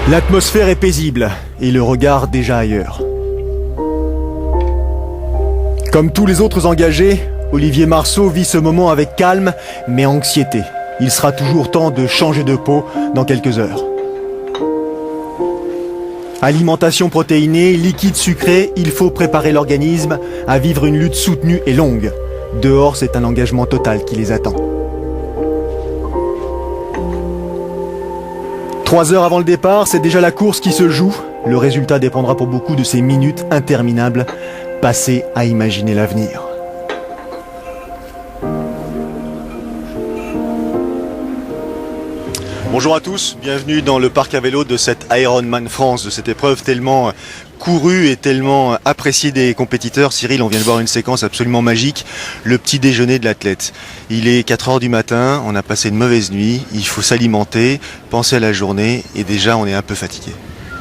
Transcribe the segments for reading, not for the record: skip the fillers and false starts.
L'atmosphère est paisible et le regard déjà ailleurs. Comme tous les autres engagés, Olivier Marceau vit ce moment avec calme mais anxiété. Il sera toujours temps de changer de peau dans quelques heures. Alimentation protéinée, liquide sucré, il faut préparer l'organisme à vivre une lutte soutenue et longue. Dehors, c'est un engagement total qui les attend. 3 heures avant le départ, c'est déjà la course qui se joue. Le résultat dépendra pour beaucoup de ces minutes interminables passées à imaginer l'avenir. Bonjour à tous, bienvenue dans le parc à vélo de cette Ironman France, de cette épreuve tellement courue et tellement appréciée des compétiteurs. Cyril, on vient de voir une séquence absolument magique, le petit déjeuner de l'athlète. Il est 4 heures du matin, on a passé une mauvaise nuit, il faut s'alimenter, penser à la journée et déjà on est un peu fatigué.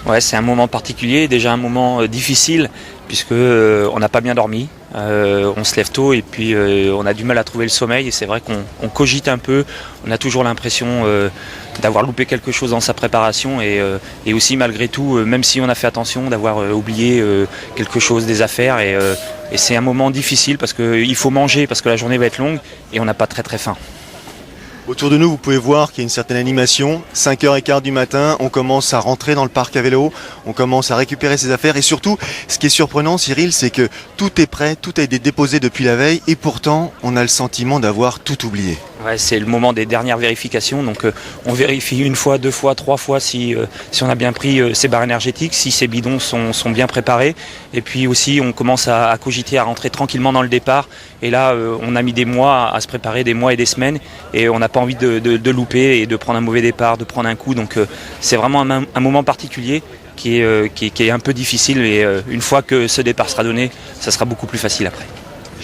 Ouais, c'est un moment particulier, déjà un moment difficile puisque on n'a pas bien dormi. On se lève tôt et puis on a du mal à trouver le sommeil et c'est vrai qu'on cogite un peu, on a toujours l'impression d'avoir loupé quelque chose dans sa préparation et aussi malgré tout, même si on a fait attention, d'avoir oublié quelque chose des affaires et c'est un moment difficile parce qu'il faut manger parce que la journée va être longue et on n'a pas très faim. Autour de nous, vous pouvez voir qu'il y a une certaine animation. 5h15 du matin, on commence à rentrer dans le parc à vélo, on commence à récupérer ses affaires. Et surtout, ce qui est surprenant, Cyril, c'est que tout est prêt, tout a été déposé depuis la veille. Et pourtant, on a le sentiment d'avoir tout oublié. Ouais, c'est le moment des dernières vérifications. Donc on vérifie 1 fois, 2 fois, 3 fois si on a bien pris ces barres énergétiques, si ces bidons sont bien préparés. Et puis aussi, on commence à cogiter, à rentrer tranquillement dans le départ. Et là, on a mis des mois à se préparer, des mois et des semaines. Et on n'a pas envie de louper et de prendre un mauvais départ, de prendre un coup. Donc c'est vraiment un moment particulier qui est un peu difficile. Et une fois que ce départ sera donné, ça sera beaucoup plus facile après.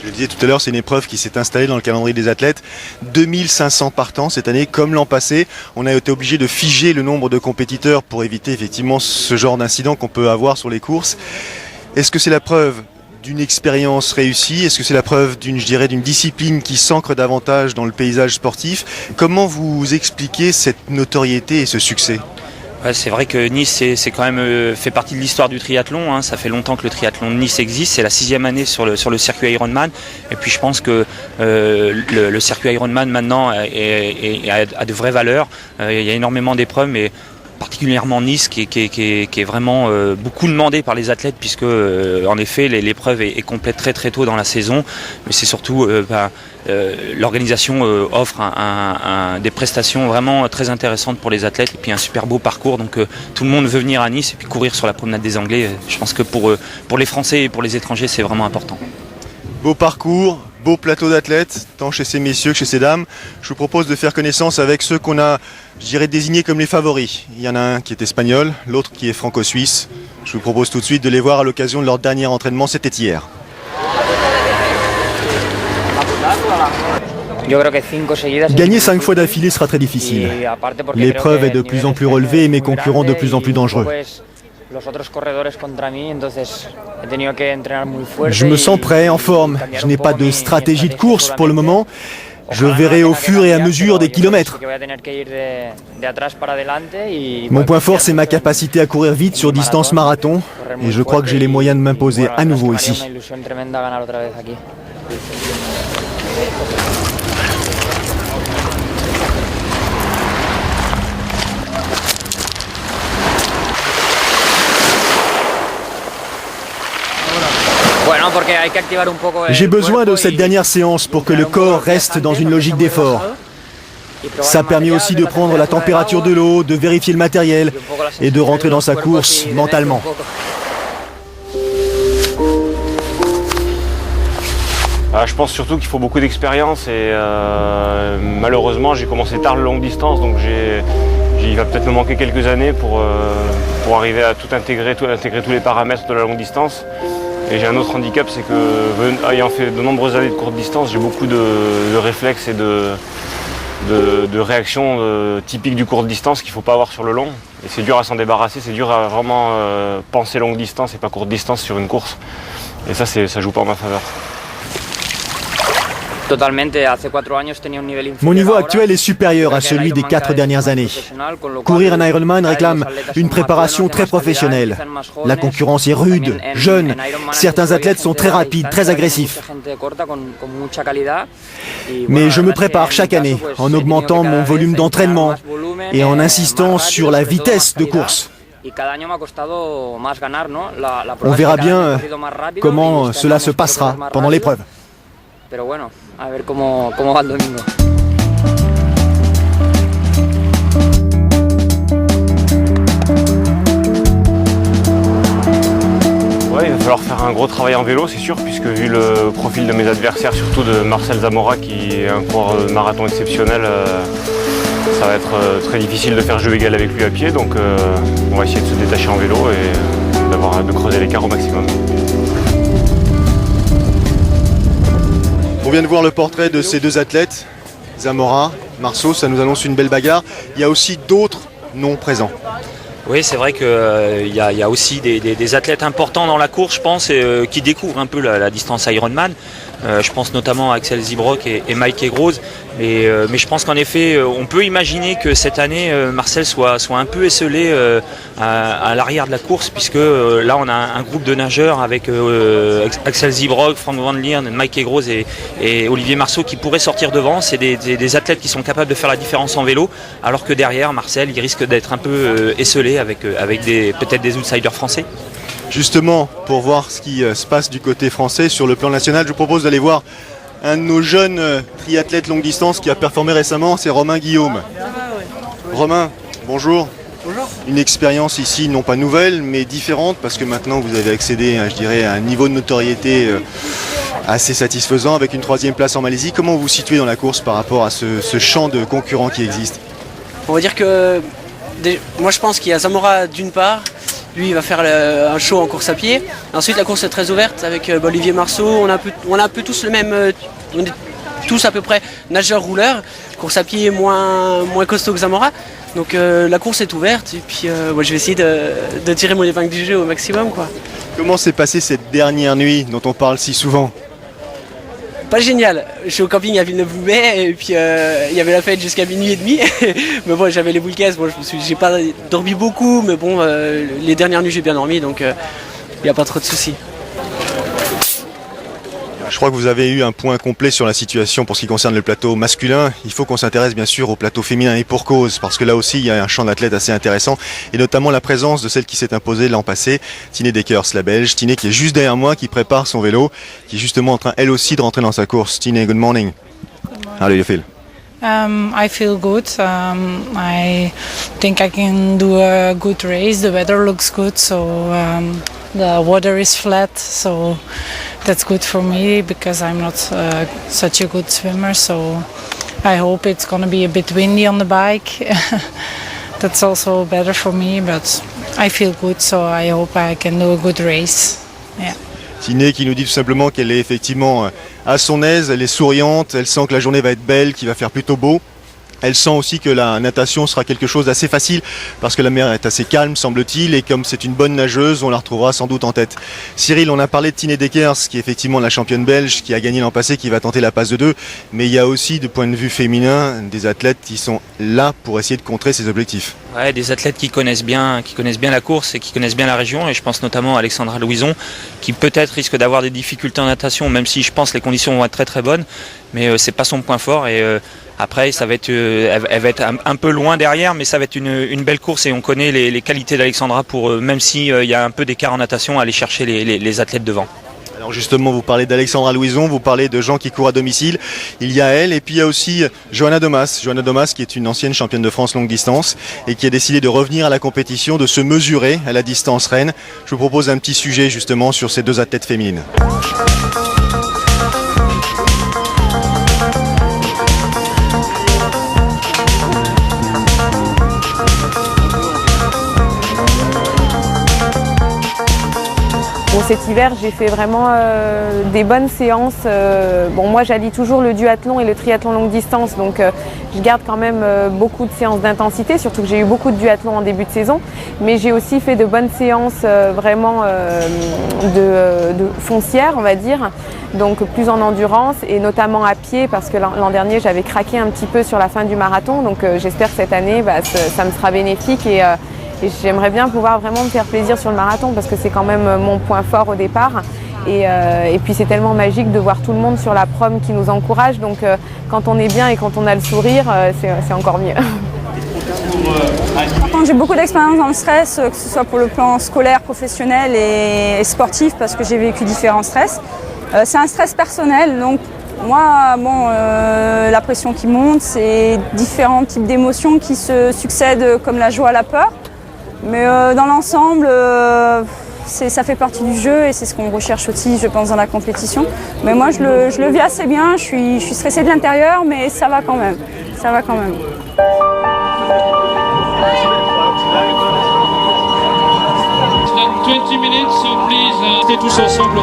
Je le disais tout à l'heure, c'est une épreuve qui s'est installée dans le calendrier des athlètes. 2500 partants cette année, comme l'an passé. On a été obligé de figer le nombre de compétiteurs pour éviter effectivement ce genre d'incident qu'on peut avoir sur les courses. Est-ce que c'est la preuve d'une expérience réussie? Est-ce que c'est la preuve d'une discipline qui s'ancre davantage dans le paysage sportif? Comment vous expliquez cette notoriété et ce succès? Ouais, c'est vrai que Nice c'est quand même fait partie de l'histoire du triathlon, hein. Ça fait longtemps que le triathlon de Nice existe, c'est la 6e année sur le circuit Ironman. Et puis je pense que le circuit Ironman maintenant a de vraies valeurs. Il y a énormément d'épreuves, mais particulièrement Nice qui est vraiment beaucoup demandé par les athlètes puisque en effet l'épreuve est complète très tôt dans la saison, mais c'est surtout l'organisation offre des prestations vraiment très intéressantes pour les athlètes et puis un super beau parcours, donc tout le monde veut venir à Nice et puis courir sur la promenade des Anglais. Je pense que pour les Français et pour les étrangers c'est vraiment important. Beau parcours, beau plateau d'athlètes, tant chez ces messieurs que chez ces dames. Je vous propose de faire connaissance avec ceux qu'on a, je dirais, désignés comme les favoris. Il y en a un qui est espagnol, l'autre qui est franco-suisse. Je vous propose tout de suite de les voir à l'occasion de leur dernier entraînement, c'était hier. Gagner 5 fois d'affilée sera très difficile. L'épreuve est de plus en plus relevée et mes concurrents de plus en plus dangereux. Je me sens prêt, en forme. Je n'ai pas de stratégie de course pour le moment. Je verrai au fur et à mesure des kilomètres. Mon point fort, c'est ma capacité à courir vite sur distance marathon. Et je crois que j'ai les moyens de m'imposer à nouveau ici. J'ai besoin de cette dernière séance pour que le corps reste dans une logique d'effort. Ça permet aussi de prendre la température de l'eau, de vérifier le matériel et de rentrer dans sa course mentalement. Je pense surtout qu'il faut beaucoup d'expérience et malheureusement j'ai commencé tard le longue distance, donc il va peut-être me manquer quelques années pour arriver à tout intégrer tous les paramètres de la longue distance. Et j'ai un autre handicap, c'est que ayant fait de nombreuses années de courte distance, j'ai beaucoup de réflexes et de réactions typiques du courte distance qu'il ne faut pas avoir sur le long. Et c'est dur à s'en débarrasser, c'est dur à vraiment penser longue distance et pas courte distance sur une course. Et ça joue pas en ma faveur. Mon niveau actuel est supérieur à celui des 4 dernières années. Courir un Ironman réclame une préparation très professionnelle. La concurrence est rude, jeune. Certains athlètes sont très rapides, très agressifs. Mais je me prépare chaque année en augmentant mon volume d'entraînement et en insistant sur la vitesse de course. On verra bien comment cela se passera pendant l'épreuve. Ouais, il va falloir faire un gros travail en vélo, c'est sûr, puisque vu le profil de mes adversaires, surtout de Marcel Zamora, qui est un coureur de marathon exceptionnel, ça va être très difficile de faire jeu égal avec lui à pied, donc on va essayer de se détacher en vélo et de creuser l'écart au maximum. On vient de voir le portrait de ces deux athlètes, Zamora, Marceau, ça nous annonce une belle bagarre. Il y a aussi d'autres noms présents. Oui, c'est vrai qu'il y a aussi des athlètes importants dans la course, je pense, qui découvrent un peu la distance Ironman. Je pense notamment à Axel Zybrock et Mike Egrose. Mais je pense qu'en effet, on peut imaginer que cette année, Marcel soit un peu esselé à l'arrière de la course, puisque là, on a un groupe de nageurs avec Axel Zybrock, Frank Van Lieren, Mike Egrose et Olivier Marceau qui pourraient sortir devant. C'est des athlètes qui sont capables de faire la différence en vélo, alors que derrière, Marcel, il risque d'être un peu esselé avec peut-être des outsiders français. Justement, pour voir ce qui se passe du côté français sur le plan national, je vous propose d'aller voir un de nos jeunes triathlètes longue distance qui a performé récemment, c'est Romain Guillaume. Romain, bonjour. Bonjour. Une expérience ici, non pas nouvelle, mais différente, parce que maintenant vous avez accédé, je dirais, à un niveau de notoriété assez satisfaisant avec une 3e place en Malaisie. Comment vous vous situez dans la course par rapport à ce champ de concurrents qui existe? On va dire que moi je pense qu'il y a Zamora d'une part. Lui, il va faire un show en course à pied. Ensuite, la course est très ouverte avec Olivier Marceau. On a un peu tous le même. On est tous à peu près nageurs-rouleurs. Course à pied moins costaud que Zamora. Donc la course est ouverte. Et puis moi, je vais essayer de tirer mon épingle du jeu au maximum, quoi. Comment s'est passée cette dernière nuit dont on parle si souvent? Pas génial. Je suis au camping à Villeneuve-Loubet et puis il y avait la fête jusqu'à minuit et demi. Mais bon, j'avais les boules caisses. Bon, j'ai pas dormi beaucoup, mais bon, les dernières nuits j'ai bien dormi, donc il n'y a pas trop de soucis. Je crois que vous avez eu un point complet sur la situation pour ce qui concerne le plateau masculin. Il faut qu'on s'intéresse bien sûr au plateau féminin et pour cause, parce que là aussi il y a un champ d'athlètes assez intéressant et notamment la présence de celle qui s'est imposée l'an passé, Tine Deckers, la Belge. Tine qui est juste derrière moi, qui prépare son vélo, qui est justement en train elle aussi de rentrer dans sa course. Tine, good morning. Good morning. How do you feel? I feel good. I think I can do a good race. The weather looks good, so the water is flat, so that's good for me because I'm not such a good swimmer. So I hope it's going to be a bit windy on the bike. That's also better for me, but I feel good, so I hope I can do a good race. Yeah. Tine qui nous dit tout simplement qu'elle est effectivement à son aise, elle est souriante, elle sent que la journée va être belle, qu'il va faire plutôt beau. Elle sent aussi que la natation sera quelque chose d'assez facile parce que la mer est assez calme, semble-t-il, et comme c'est une bonne nageuse, on la retrouvera sans doute en tête. Cyril, on a parlé de Tine Deckers, qui est effectivement la championne belge, qui a gagné l'an passé, qui va tenter la passe de 2, mais il y a aussi, du point de vue féminin, des athlètes qui sont là pour essayer de contrer ces objectifs. Ouais, des athlètes qui connaissent bien la course et qui connaissent bien la région, et je pense notamment à Alexandra Louison, qui peut-être risque d'avoir des difficultés en natation, même si je pense que les conditions vont être très très bonnes, mais c'est pas son point fort, et après ça va être, elle va être un peu loin derrière, mais ça va être une belle course, et on connaît les qualités d'Alexandra pour, même s'il y a un peu d'écart en natation, aller chercher les athlètes devant. Alors justement, vous parlez d'Alexandra Louison, vous parlez de gens qui courent à domicile. Il y a elle et puis il y a aussi Johanna Domas. Johanna Domas qui est une ancienne championne de France longue distance et qui a décidé de revenir à la compétition, de se mesurer à la distance reine. Je vous propose un petit sujet justement sur ces deux athlètes féminines. cet hiver, j'ai fait vraiment des bonnes séances. Bon, moi, j'allie toujours le duathlon et le triathlon longue distance, donc je garde quand même beaucoup de séances d'intensité, surtout que j'ai eu beaucoup de duathlon en début de saison. Mais j'ai aussi fait de bonnes séances vraiment de foncière, on va dire, donc plus en endurance et notamment à pied, parce que l'an dernier, j'avais craqué un petit peu sur la fin du marathon. Donc j'espère que cette année, ça me sera bénéfique et j'aimerais bien pouvoir vraiment me faire plaisir sur le marathon, parce que c'est quand même mon point fort au départ. Et puis c'est tellement magique de voir tout le monde sur la prom qui nous encourage. Donc quand on est bien et quand on a le sourire, c'est encore mieux. Par contre, j'ai beaucoup d'expérience dans le stress, que ce soit pour le plan scolaire, professionnel et sportif, parce que j'ai vécu différents stress. C'est un stress personnel, donc moi, la pression qui monte, c'est différents types d'émotions qui se succèdent, comme la joie, la peur. Mais dans l'ensemble, ça fait partie du jeu et c'est ce qu'on recherche aussi, je pense, dans la compétition. Mais moi, je le vis assez bien, je suis stressée de l'intérieur, mais ça va quand même. Ça va quand même. Tous ensemble.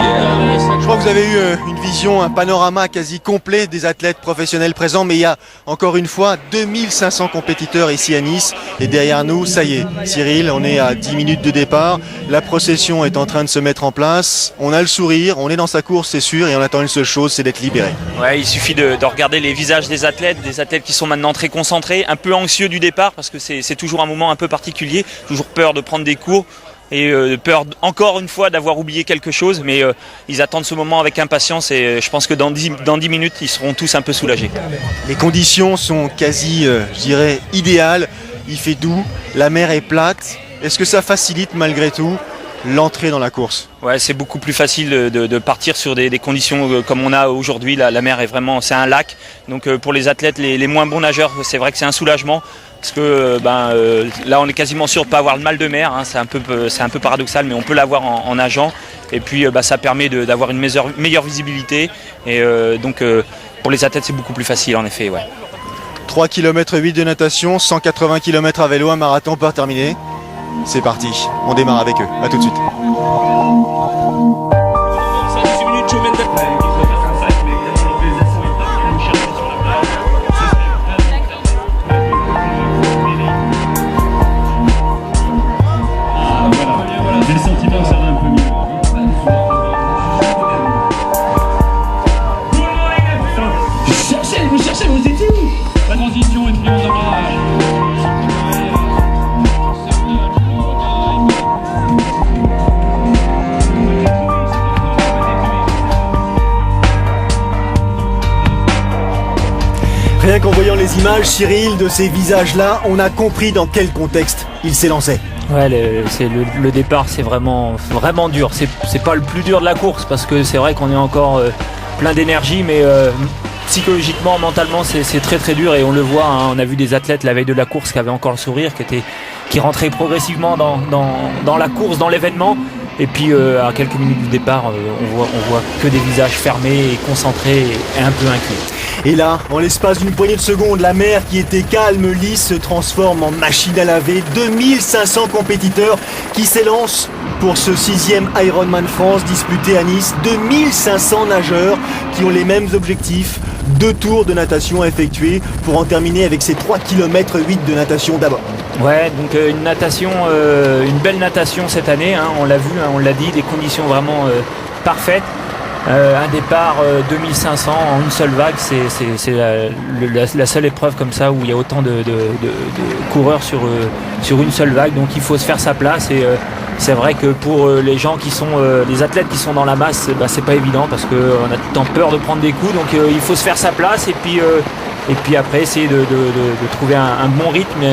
Je crois que vous avez eu une vision, un panorama quasi complet des athlètes professionnels présents, mais il y a encore une fois 2500 compétiteurs ici à Nice. Et derrière nous, ça y est, Cyril, on est à 10 minutes de départ, la procession est en train de se mettre en place, on a le sourire, on est dans sa course, c'est sûr, et on attend une seule chose, c'est d'être libéré. Ouais, il suffit de regarder les visages des athlètes qui sont maintenant très concentrés, un peu anxieux du départ, parce que c'est toujours un moment un peu particulier, toujours peur de prendre des cours. Et peur encore une fois d'avoir oublié quelque chose, mais ils attendent ce moment avec impatience et je pense que dans 10 minutes ils seront tous un peu soulagés. Les conditions sont quasi, je dirais, idéales, il fait doux, la mer est plate, est-ce que ça facilite malgré tout l'entrée dans la course? Ouais, c'est beaucoup plus facile de partir sur des conditions comme on a aujourd'hui. La mer est vraiment, c'est un lac, donc pour les athlètes les moins bons nageurs, c'est vrai que c'est un soulagement. Parce que là on est quasiment sûr de ne pas avoir le mal de mer, hein, c'est un peu paradoxal, mais on peut l'avoir en nageant. Et puis ça permet d'avoir une meilleure visibilité. Et donc pour les athlètes c'est beaucoup plus facile en effet. Ouais. 3 km 8 de natation, 180 km à vélo, un marathon pas terminé. C'est parti, on démarre avec eux, à tout de suite. Rien qu'en voyant les images, Cyril, de ces visages-là, on a compris dans quel contexte il s'est lancé. Ouais, le départ c'est vraiment dur. C'est pas le plus dur de la course parce que c'est vrai qu'on est encore plein d'énergie, mais psychologiquement, mentalement c'est très très dur et on le voit. Hein, on a vu des athlètes la veille de la course qui avaient encore le sourire, qui rentraient progressivement dans la course, dans l'événement. Et puis à quelques minutes du départ, on voit que des visages fermés et concentrés et un peu inquiets. Et là, en l'espace d'une poignée de secondes, la mer qui était calme, lisse, se transforme en machine à laver. 2500 compétiteurs qui s'élancent pour ce 6e Ironman France disputé à Nice. 2500 nageurs qui ont les mêmes objectifs. 2 tours de natation à effectuer pour en terminer avec ces 3 km 8 de natation d'abord. Ouais, donc une belle natation cette année, hein, on l'a vu, hein, on l'a dit, des conditions vraiment parfaites. Un départ 2500 en une seule vague, c'est la seule épreuve comme ça où il y a autant de coureurs sur une seule vague, donc il faut se faire sa place et c'est vrai que pour les gens qui sont les athlètes qui sont dans la masse, c'est pas évident parce qu'on a tout le temps peur de prendre des coups, donc il faut se faire sa place et puis après essayer de trouver un bon rythme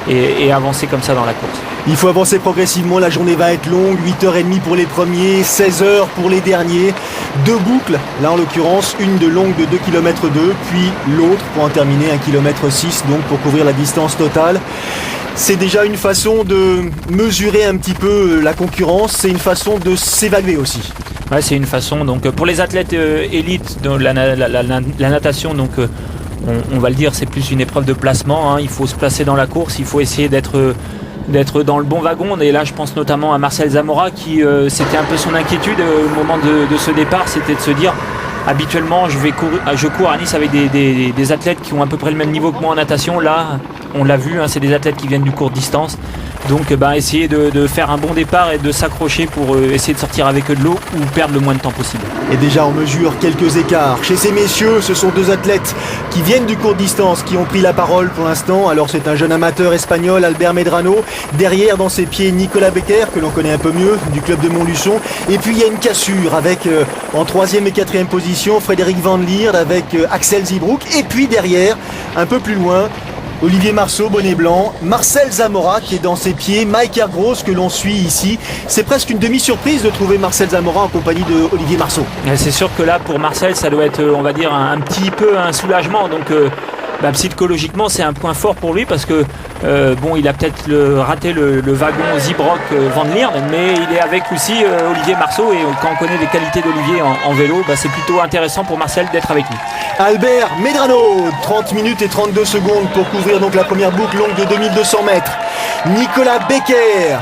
et avancer comme ça dans la course. Il faut avancer progressivement, la journée va être longue, 8h30 pour les premiers, 16h pour les derniers. 2 boucles, là en l'occurrence, une de longue de 2 km 2, puis l'autre pour en terminer 1 km 6, donc pour couvrir la distance totale. C'est déjà une façon de mesurer un petit peu la concurrence, c'est une façon de s'évaluer aussi. Ouais, c'est une façon, donc pour les athlètes élites de la natation, donc on va le dire, c'est plus une épreuve de placement, hein. Il faut se placer dans la course, il faut essayer d'être d'être dans le bon wagon. Et là, je pense notamment à Marcel Zamora qui c'était un peu son inquiétude au moment de ce départ, c'était de se dire habituellement je cours à Nice avec des athlètes qui ont à peu près le même niveau que moi en natation. Là, on l'a vu, hein, c'est des athlètes qui viennent du court distance. Donc essayer de faire un bon départ et de s'accrocher pour essayer de sortir avec eux de l'eau ou perdre le moins de temps possible. Et déjà on mesure quelques écarts. Chez ces messieurs, ce sont deux athlètes qui viennent du court distance qui ont pris la parole pour l'instant. Alors c'est un jeune amateur espagnol, Albert Medrano. Derrière, dans ses pieds, Nicolas Becker, que l'on connaît un peu mieux, du club de Montluçon. Et puis il y a une cassure avec en 3e et 4e position Frédéric Van Lierde avec Axel Zybroek. Et puis derrière, un peu plus loin, Olivier Marceau, bonnet blanc, Marcel Zamora qui est dans ses pieds, Mike Airgross que l'on suit ici. C'est presque une demi-surprise de trouver Marcel Zamora en compagnie de Olivier Marceau. C'est sûr que là, pour Marcel, ça doit être, on va dire, un petit peu un soulagement. Donc psychologiquement, c'est un point fort pour lui parce que il a peut-être raté le wagon Zybroek Van Lierde, mais il est avec aussi Olivier Marceau, et quand on connaît les qualités d'Olivier en vélo, c'est plutôt intéressant pour Marcel d'être avec lui. Albert Medrano, 30 minutes et 32 secondes pour couvrir donc la première boucle longue de 2200 mètres. Nicolas Becker,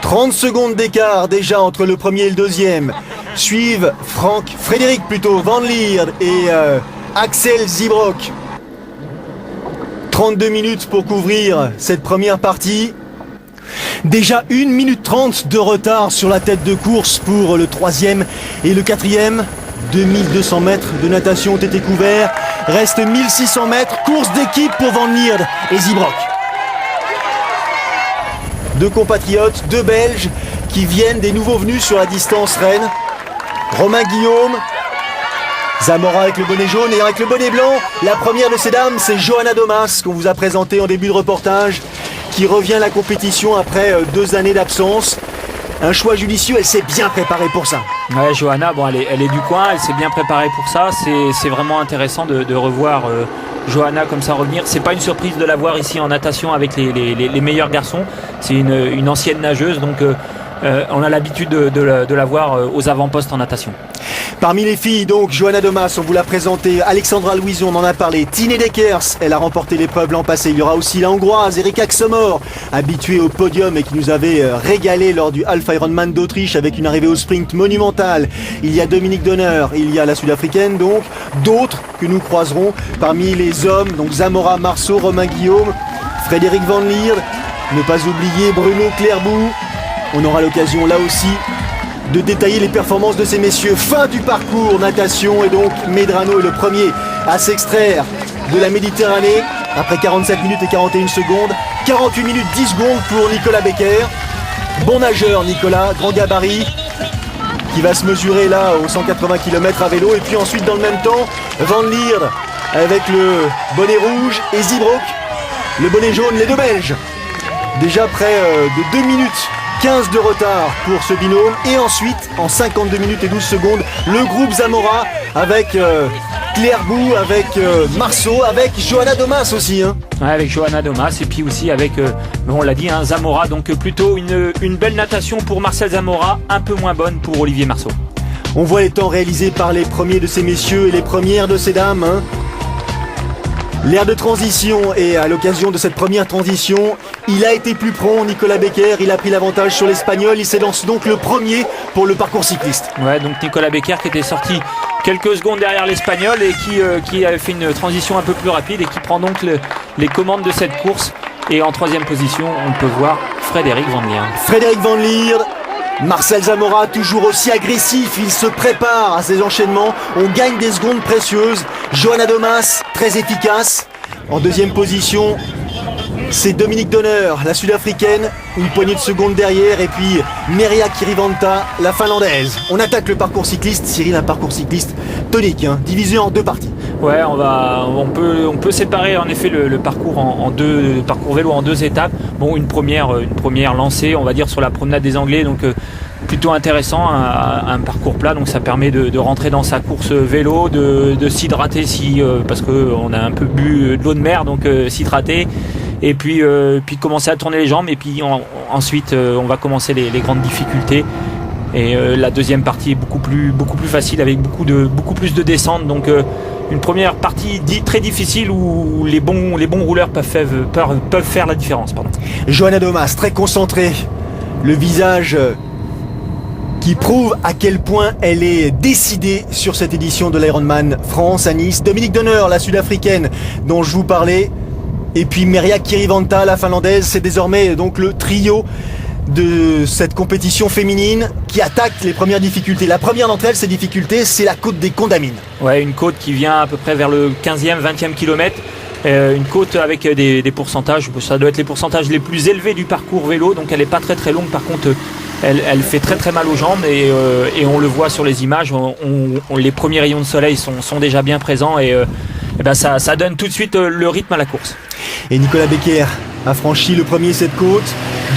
30 secondes d'écart déjà entre le premier et le deuxième. Suivent Frédéric Van Lierde et Axel Zybroek. 32 minutes pour couvrir cette première partie. Déjà 1 minute 30 de retard sur la tête de course pour le 3e et le 4e. 2200 mètres de natation ont été couverts. Reste 1600 mètres. Course d'équipe pour Van Lierde et Zybroek. Deux compatriotes, deux Belges qui viennent des nouveaux venus sur la distance Rennes. Romain Guillaume, Zamora avec le bonnet jaune et avec le bonnet blanc. La première de ces dames, c'est Johanna Domas qu'on vous a présenté en début de reportage, qui revient à la compétition après 2 années d'absence. Un choix judicieux, elle s'est bien préparée pour ça. Ouais, Johanna, elle est du coin, elle s'est bien préparée pour ça. C'est vraiment intéressant de revoir Johanna comme ça revenir. C'est pas une surprise de la voir ici en natation avec les meilleurs garçons. C'est une ancienne nageuse, donc on a l'habitude de la voir aux avant-postes en natation. Parmi les filles, donc, Johanna Domas, on vous l'a présenté, Alexandra Louison, on en a parlé, Tine Deckers, elle a remporté l'épreuve l'an passé. Il y aura aussi la Hongroise, Erika Xomor, habituée au podium et qui nous avait régalé lors du Half Ironman d'Autriche avec une arrivée au sprint monumentale. Il y a Dominique Donner, il y a la Sud-Africaine, donc, d'autres que nous croiserons parmi les hommes, donc Zamora, Marceau, Romain Guillaume, Frédéric Van Lierde, ne pas oublier Bruno Clairbout. On aura l'occasion là aussi de détailler les performances de ces messieurs. Fin du parcours natation, et donc Medrano est le premier à s'extraire de la Méditerranée après 47 minutes et 41 secondes. 48 minutes 10 secondes pour Nicolas Becker. Bon nageur Nicolas, grand gabarit, qui va se mesurer là aux 180 km à vélo. Et puis ensuite dans le même temps, Van Lierde avec le bonnet rouge et Zybroek, le bonnet jaune, les deux Belges. Déjà près de 2 minutes 15 de retard pour ce binôme. Et ensuite, en 52 minutes et 12 secondes, le groupe Zamora avec Clairbout, avec Marceau, avec Johanna Domas aussi. Ouais, avec Johanna Domas, et puis aussi avec, on l'a dit, Zamora. Donc plutôt une belle natation pour Marcel Zamora, un peu moins bonne pour Olivier Marceau. On voit les temps réalisés par les premiers de ces messieurs et les premières de ces dames. L'air de transition, et à l'occasion de cette première transition, il a été plus prompt, Nicolas Becker, il a pris l'avantage sur l'Espagnol, il s'élance donc le premier pour le parcours cycliste. Ouais, donc Nicolas Becker qui était sorti quelques secondes derrière l'Espagnol et qui a fait une transition un peu plus rapide et qui prend donc les commandes de cette course. Et en 3e position, on peut voir Frédéric Van Lierde. Frédéric Van Lierde, Marcel Zamora toujours aussi agressif, il se prépare à ces enchaînements, on gagne des secondes précieuses. Johanna Domas, très efficace. En 2e position, c'est Dominique Donner, la Sud-Africaine, une poignée de secondes derrière, et puis Merja Kirivanta, la Finlandaise. On attaque le parcours cycliste, Cyril, un parcours cycliste tonique, divisé en 2 parties. Ouais, on peut séparer en effet le parcours en 2 parcours vélo en 2 étapes. Bon, une première lancée, on va dire, sur la promenade des Anglais, donc plutôt intéressant, un parcours plat, donc ça permet de rentrer dans sa course vélo, de s'hydrater parce qu'on a un peu bu de l'eau de mer, donc s'hydrater, et puis commencer à tourner les jambes, et puis ensuite on va commencer les grandes difficultés. Et la 2e partie est beaucoup plus facile avec beaucoup plus de descente, donc une première partie très difficile où les bons rouleurs peuvent faire la différence. Pardon. Johanna Domas, très concentrée, le visage qui prouve à quel point elle est décidée sur cette édition de l'Ironman France à Nice. Dominique Donner, la sud-africaine dont je vous parlais, et puis Merja Kirivanta, la finlandaise. C'est désormais donc le trio de cette compétition féminine qui attaque les premières difficultés. La première d'entre elles, ces difficultés, c'est la côte des Condamines. Ouais, une côte qui vient à peu près vers le 15e, 20e kilomètre. Une côte avec des pourcentages, ça doit être les pourcentages les plus élevés du parcours vélo, donc elle n'est pas très très longue. Par contre, elle fait très très mal aux jambes et on le voit sur les images. Les premiers rayons de soleil sont déjà bien présents et ça donne tout de suite le rythme à la course. Et Nicolas Becker a franchi le premier cette côte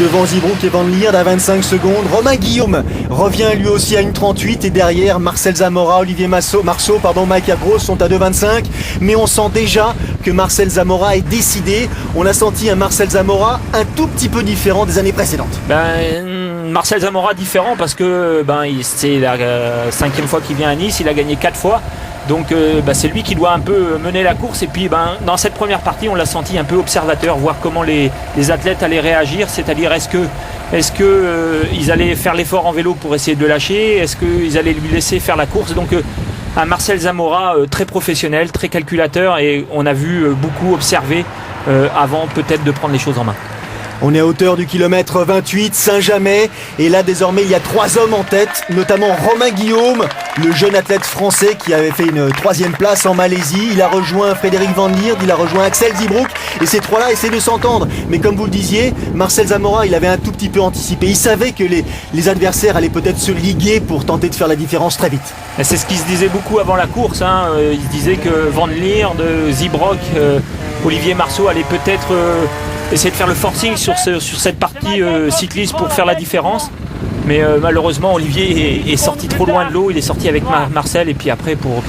devant Zeebroek et Van Lierde à 25 secondes. Romain Guillaume revient lui aussi à 1,38 et derrière Marcel Zamora, Olivier Marceau, Mike Gross sont à 2,25. Mais on sent déjà que Marcel Zamora est décidé. On a senti un Marcel Zamora un tout petit peu différent des années précédentes. Marcel Zamora différent parce que c'est la 5e fois qu'il vient à Nice, il a gagné 4 fois. Donc c'est lui qui doit un peu mener la course et puis dans cette première partie on l'a senti un peu observateur, voir comment les athlètes allaient réagir, c'est-à-dire est-ce que ils allaient faire l'effort en vélo pour essayer de lâcher, est-ce qu'ils allaient lui laisser faire la course. Donc un Marcel Zamora très professionnel, très calculateur et on a vu beaucoup observer avant peut-être de prendre les choses en main. On est à hauteur du kilomètre 28, Saint-Jamet, et là désormais il y a 3 hommes en tête, notamment Romain Guillaume, le jeune athlète français qui avait fait une 3e place en Malaisie. Il a rejoint Frédéric Van Lierde, il a rejoint Axel Zeebroek, et ces 3-là essaient de s'entendre. Mais comme vous le disiez, Marcel Zamora, il avait un tout petit peu anticipé. Il savait que les adversaires allaient peut-être se liguer pour tenter de faire la différence très vite. Et c'est ce qui se disait beaucoup avant la course. Il se disait que Van Lierde, Zeebroek, Olivier Marceau allaient peut-être essayer de faire le forcing sur cette partie cycliste pour faire la différence. Mais malheureusement, Olivier est sorti trop loin de l'eau. Il est sorti avec Marcel et puis après pour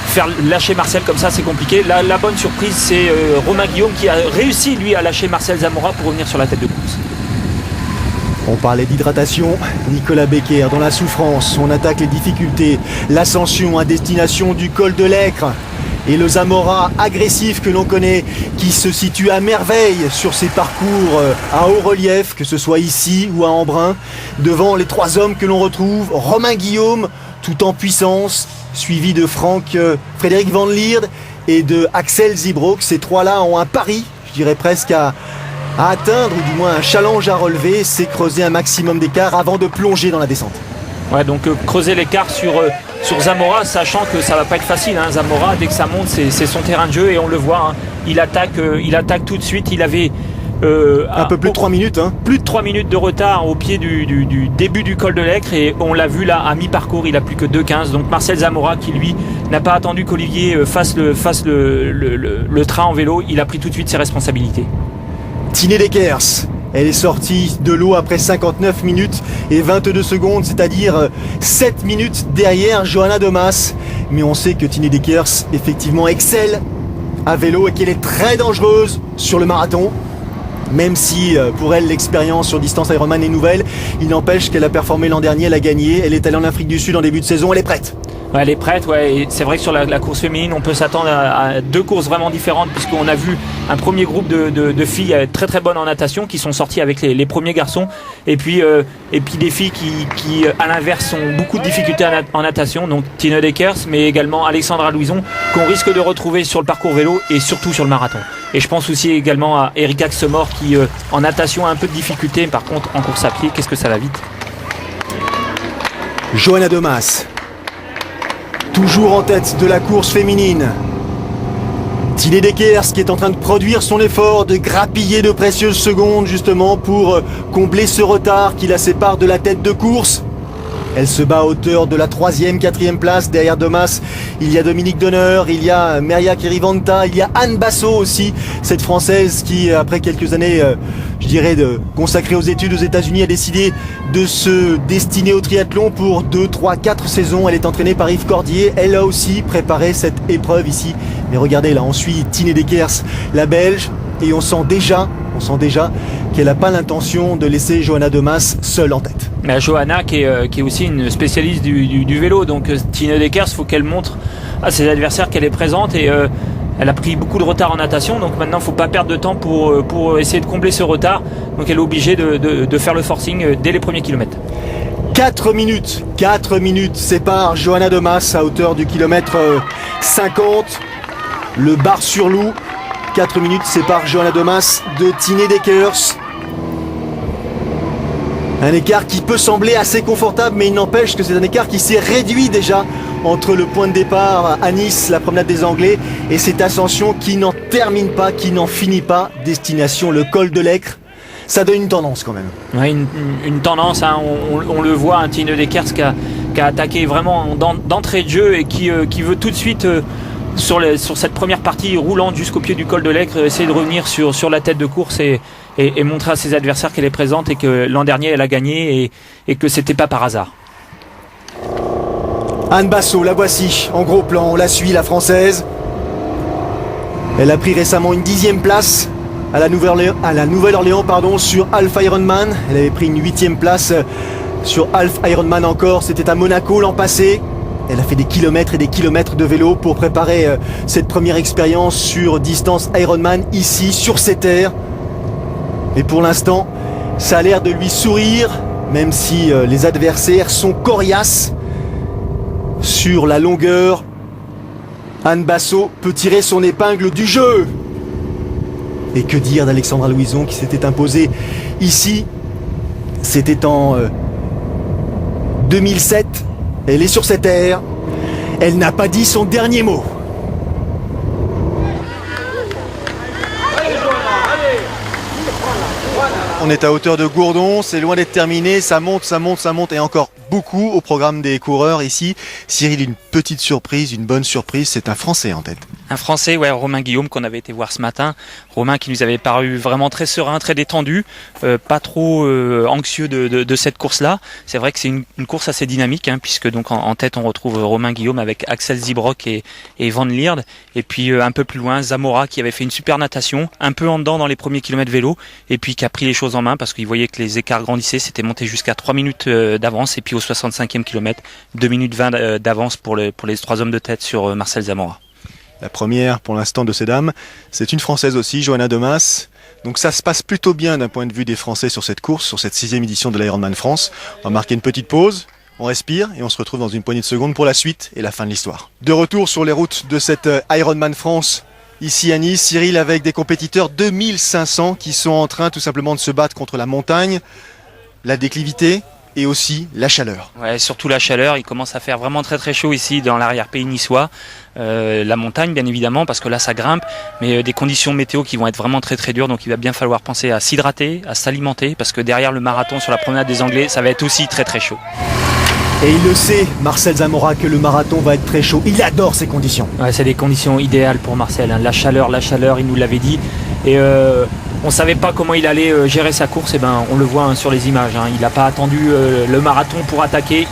faire lâcher Marcel comme ça, c'est compliqué. La bonne surprise, c'est Romain Guillaume qui a réussi lui à lâcher Marcel Zamora pour revenir sur la tête de course. On parlait d'hydratation, Nicolas Becker dans la souffrance, on attaque les difficultés, l'ascension à destination du col de l'Aicre. Et le Zamora agressif que l'on connaît, qui se situe à merveille sur ces parcours à haut relief, que ce soit ici ou à Embrun, devant les 3 hommes que l'on retrouve, Romain Guillaume, tout en puissance, suivi de Frédéric Van Lierde et de Axel Zeebroek. Ces 3-là ont un pari, je dirais presque à atteindre, ou du moins un challenge à relever, c'est creuser un maximum d'écart avant de plonger dans la descente. Ouais, donc creuser l'écart sur Zamora, sachant que ça va pas être facile. Zamora, dès que ça monte, c'est son terrain de jeu et on le voit. Il attaque tout de suite. Il avait un peu plus de 3 minutes. Plus de 3 minutes de retard au pied du début du col de l'Aicre et on l'a vu là à mi-parcours. Il a plus que 2,15. Donc Marcel Zamora qui lui n'a pas attendu qu'Olivier fasse le train en vélo. Il a pris tout de suite ses responsabilités. Tine Dekers. Elle est sortie de l'eau après 59 minutes et 22 secondes, c'est-à-dire 7 minutes derrière Johanna Domas. Mais on sait que Tine Dekers, effectivement, excelle à vélo et qu'elle est très dangereuse sur le marathon. Même si pour elle l'expérience sur distance Ironman est nouvelle, il n'empêche qu'elle a performé l'an dernier, elle a gagné, elle est allée en Afrique du Sud en début de saison, elle est prête. Ouais, elle est prête, ouais. Et c'est vrai que sur la course féminine, on peut s'attendre à 2 courses vraiment différentes puisqu'on a vu un premier groupe de filles très très bonnes en natation qui sont sorties avec les premiers garçons et puis des filles qui à l'inverse ont beaucoup de difficultés en natation, donc Tine Dekers mais également Alexandra Louison qu'on risque de retrouver sur le parcours vélo et surtout sur le marathon. Et je pense aussi également à Erika Xemor qui en natation a un peu de difficulté, par contre en course à pied, qu'est-ce que ça va vite. Johanna Domas, toujours en tête de la course féminine. Tine Dekers qui est en train de produire son effort, de grappiller de précieuses secondes justement pour combler ce retard qui la sépare de la tête de course. Elle se bat à hauteur de la 3e, 4e place. Derrière Domas, il y a Dominique Donner, il y a Merja Kirivanta, il y a Anne Basso aussi, cette Française qui, après quelques années, je dirais, consacrée aux études aux États-Unis, a décidé de se destiner au triathlon pour 2, 3, 4 saisons. Elle est entraînée par Yves Cordier. Elle a aussi préparé cette épreuve ici. Mais regardez, là, on suit Tine Dekers, la Belge, et on sent déjà qu'elle n'a pas l'intention de laisser Johanna Demas seule en tête. Mais Johanna qui est aussi une spécialiste du vélo, donc Tine Dekers, il faut qu'elle montre à ses adversaires qu'elle est présente et elle a pris beaucoup de retard en natation, donc maintenant il ne faut pas perdre de temps pour essayer de combler ce retard, donc elle est obligée de faire le forcing dès les premiers kilomètres. 4 minutes séparent Johanna Demas à hauteur du kilomètre 50, le Bar-sur-Loup. 4 minutes séparent Johanna Demas de Tine Dekers. Un écart qui peut sembler assez confortable, mais il n'empêche que c'est un écart qui s'est réduit déjà entre le point de départ à Nice, la promenade des Anglais, et cette ascension qui n'en termine pas, qui n'en finit pas, destination le col de l'Aicre. Ça donne une tendance quand même. Ouais, une tendance, hein, on le voit, un Tine Dekers qui a attaqué vraiment d'entrée de jeu et qui veut tout de suite, sur cette première partie roulante jusqu'au pied du col de l'Aicre, essayer de revenir sur la tête de course et montrer à ses adversaires qu'elle est présente et que l'an dernier elle a gagné et que c'était pas par hasard. Anne Basso, la voici en gros plan, on la suit, la française. Elle a pris récemment une 10e place à la Nouvelle-Orléans sur Half Ironman. Elle avait pris une 8e place sur Half Ironman encore, c'était à Monaco l'an passé. Elle a fait des kilomètres et des kilomètres de vélo pour préparer cette première expérience sur distance Ironman ici sur ces terres. Et pour l'instant, ça a l'air de lui sourire, même si les adversaires sont coriaces. Sur la longueur, Anne Basso peut tirer son épingle du jeu. Et que dire d'Alexandra Louison qui s'était imposée ici. C'était en 2007. Elle est sur cette terre. Elle n'a pas dit son dernier mot. On est à hauteur de Gourdon, c'est loin d'être terminé, ça monte et encore beaucoup au programme des coureurs ici. Cyril, une petite surprise, une bonne surprise, c'est un Français en tête. Un Français, ouais, Romain Guillaume, qu'on avait été voir ce matin. Romain qui nous avait paru vraiment très serein, très détendu, pas trop anxieux de cette course-là. C'est vrai que c'est une course assez dynamique, hein, puisque donc en tête on retrouve Romain Guillaume avec Axel Zibrock et Van Lierde. Et puis un peu plus loin, Zamora qui avait fait une super natation, un peu en dedans dans les premiers kilomètres vélo, et puis qui a pris les choses en main parce qu'il voyait que les écarts grandissaient, c'était monté jusqu'à 3 minutes d'avance, et puis au 65e kilomètre, 2 minutes 20 d'avance pour les 3 hommes de tête sur Marcel Zamora. La première pour l'instant de ces dames, c'est une Française aussi, Johanna Demas. Donc ça se passe plutôt bien d'un point de vue des Français sur cette course, sur cette 6e édition de l'Ironman France. On va marquer une petite pause, on respire et on se retrouve dans une poignée de secondes pour la suite et la fin de l'histoire. De retour sur les routes de cette Ironman France, ici à Nice, Cyril, avec des compétiteurs 2500 qui sont en train tout simplement de se battre contre la montagne, la déclivité et aussi la chaleur. Ouais, surtout la chaleur, il commence à faire vraiment très très chaud ici dans l'arrière-pays niçois. La montagne bien évidemment parce que là ça grimpe, mais des conditions météo qui vont être vraiment très très dures, donc il va bien falloir penser à s'hydrater, à s'alimenter, parce que derrière le marathon sur la promenade des Anglais, ça va être aussi très très chaud. Et il le sait, Marcel Zamora, que le marathon va être très chaud. Il adore ces conditions. Ouais, c'est des conditions idéales pour Marcel, hein. La chaleur, il nous l'avait dit. Et on ne savait pas comment il allait gérer sa course, et ben on le voit, hein, sur les images, hein. Il n'a pas attendu le marathon pour attaquer.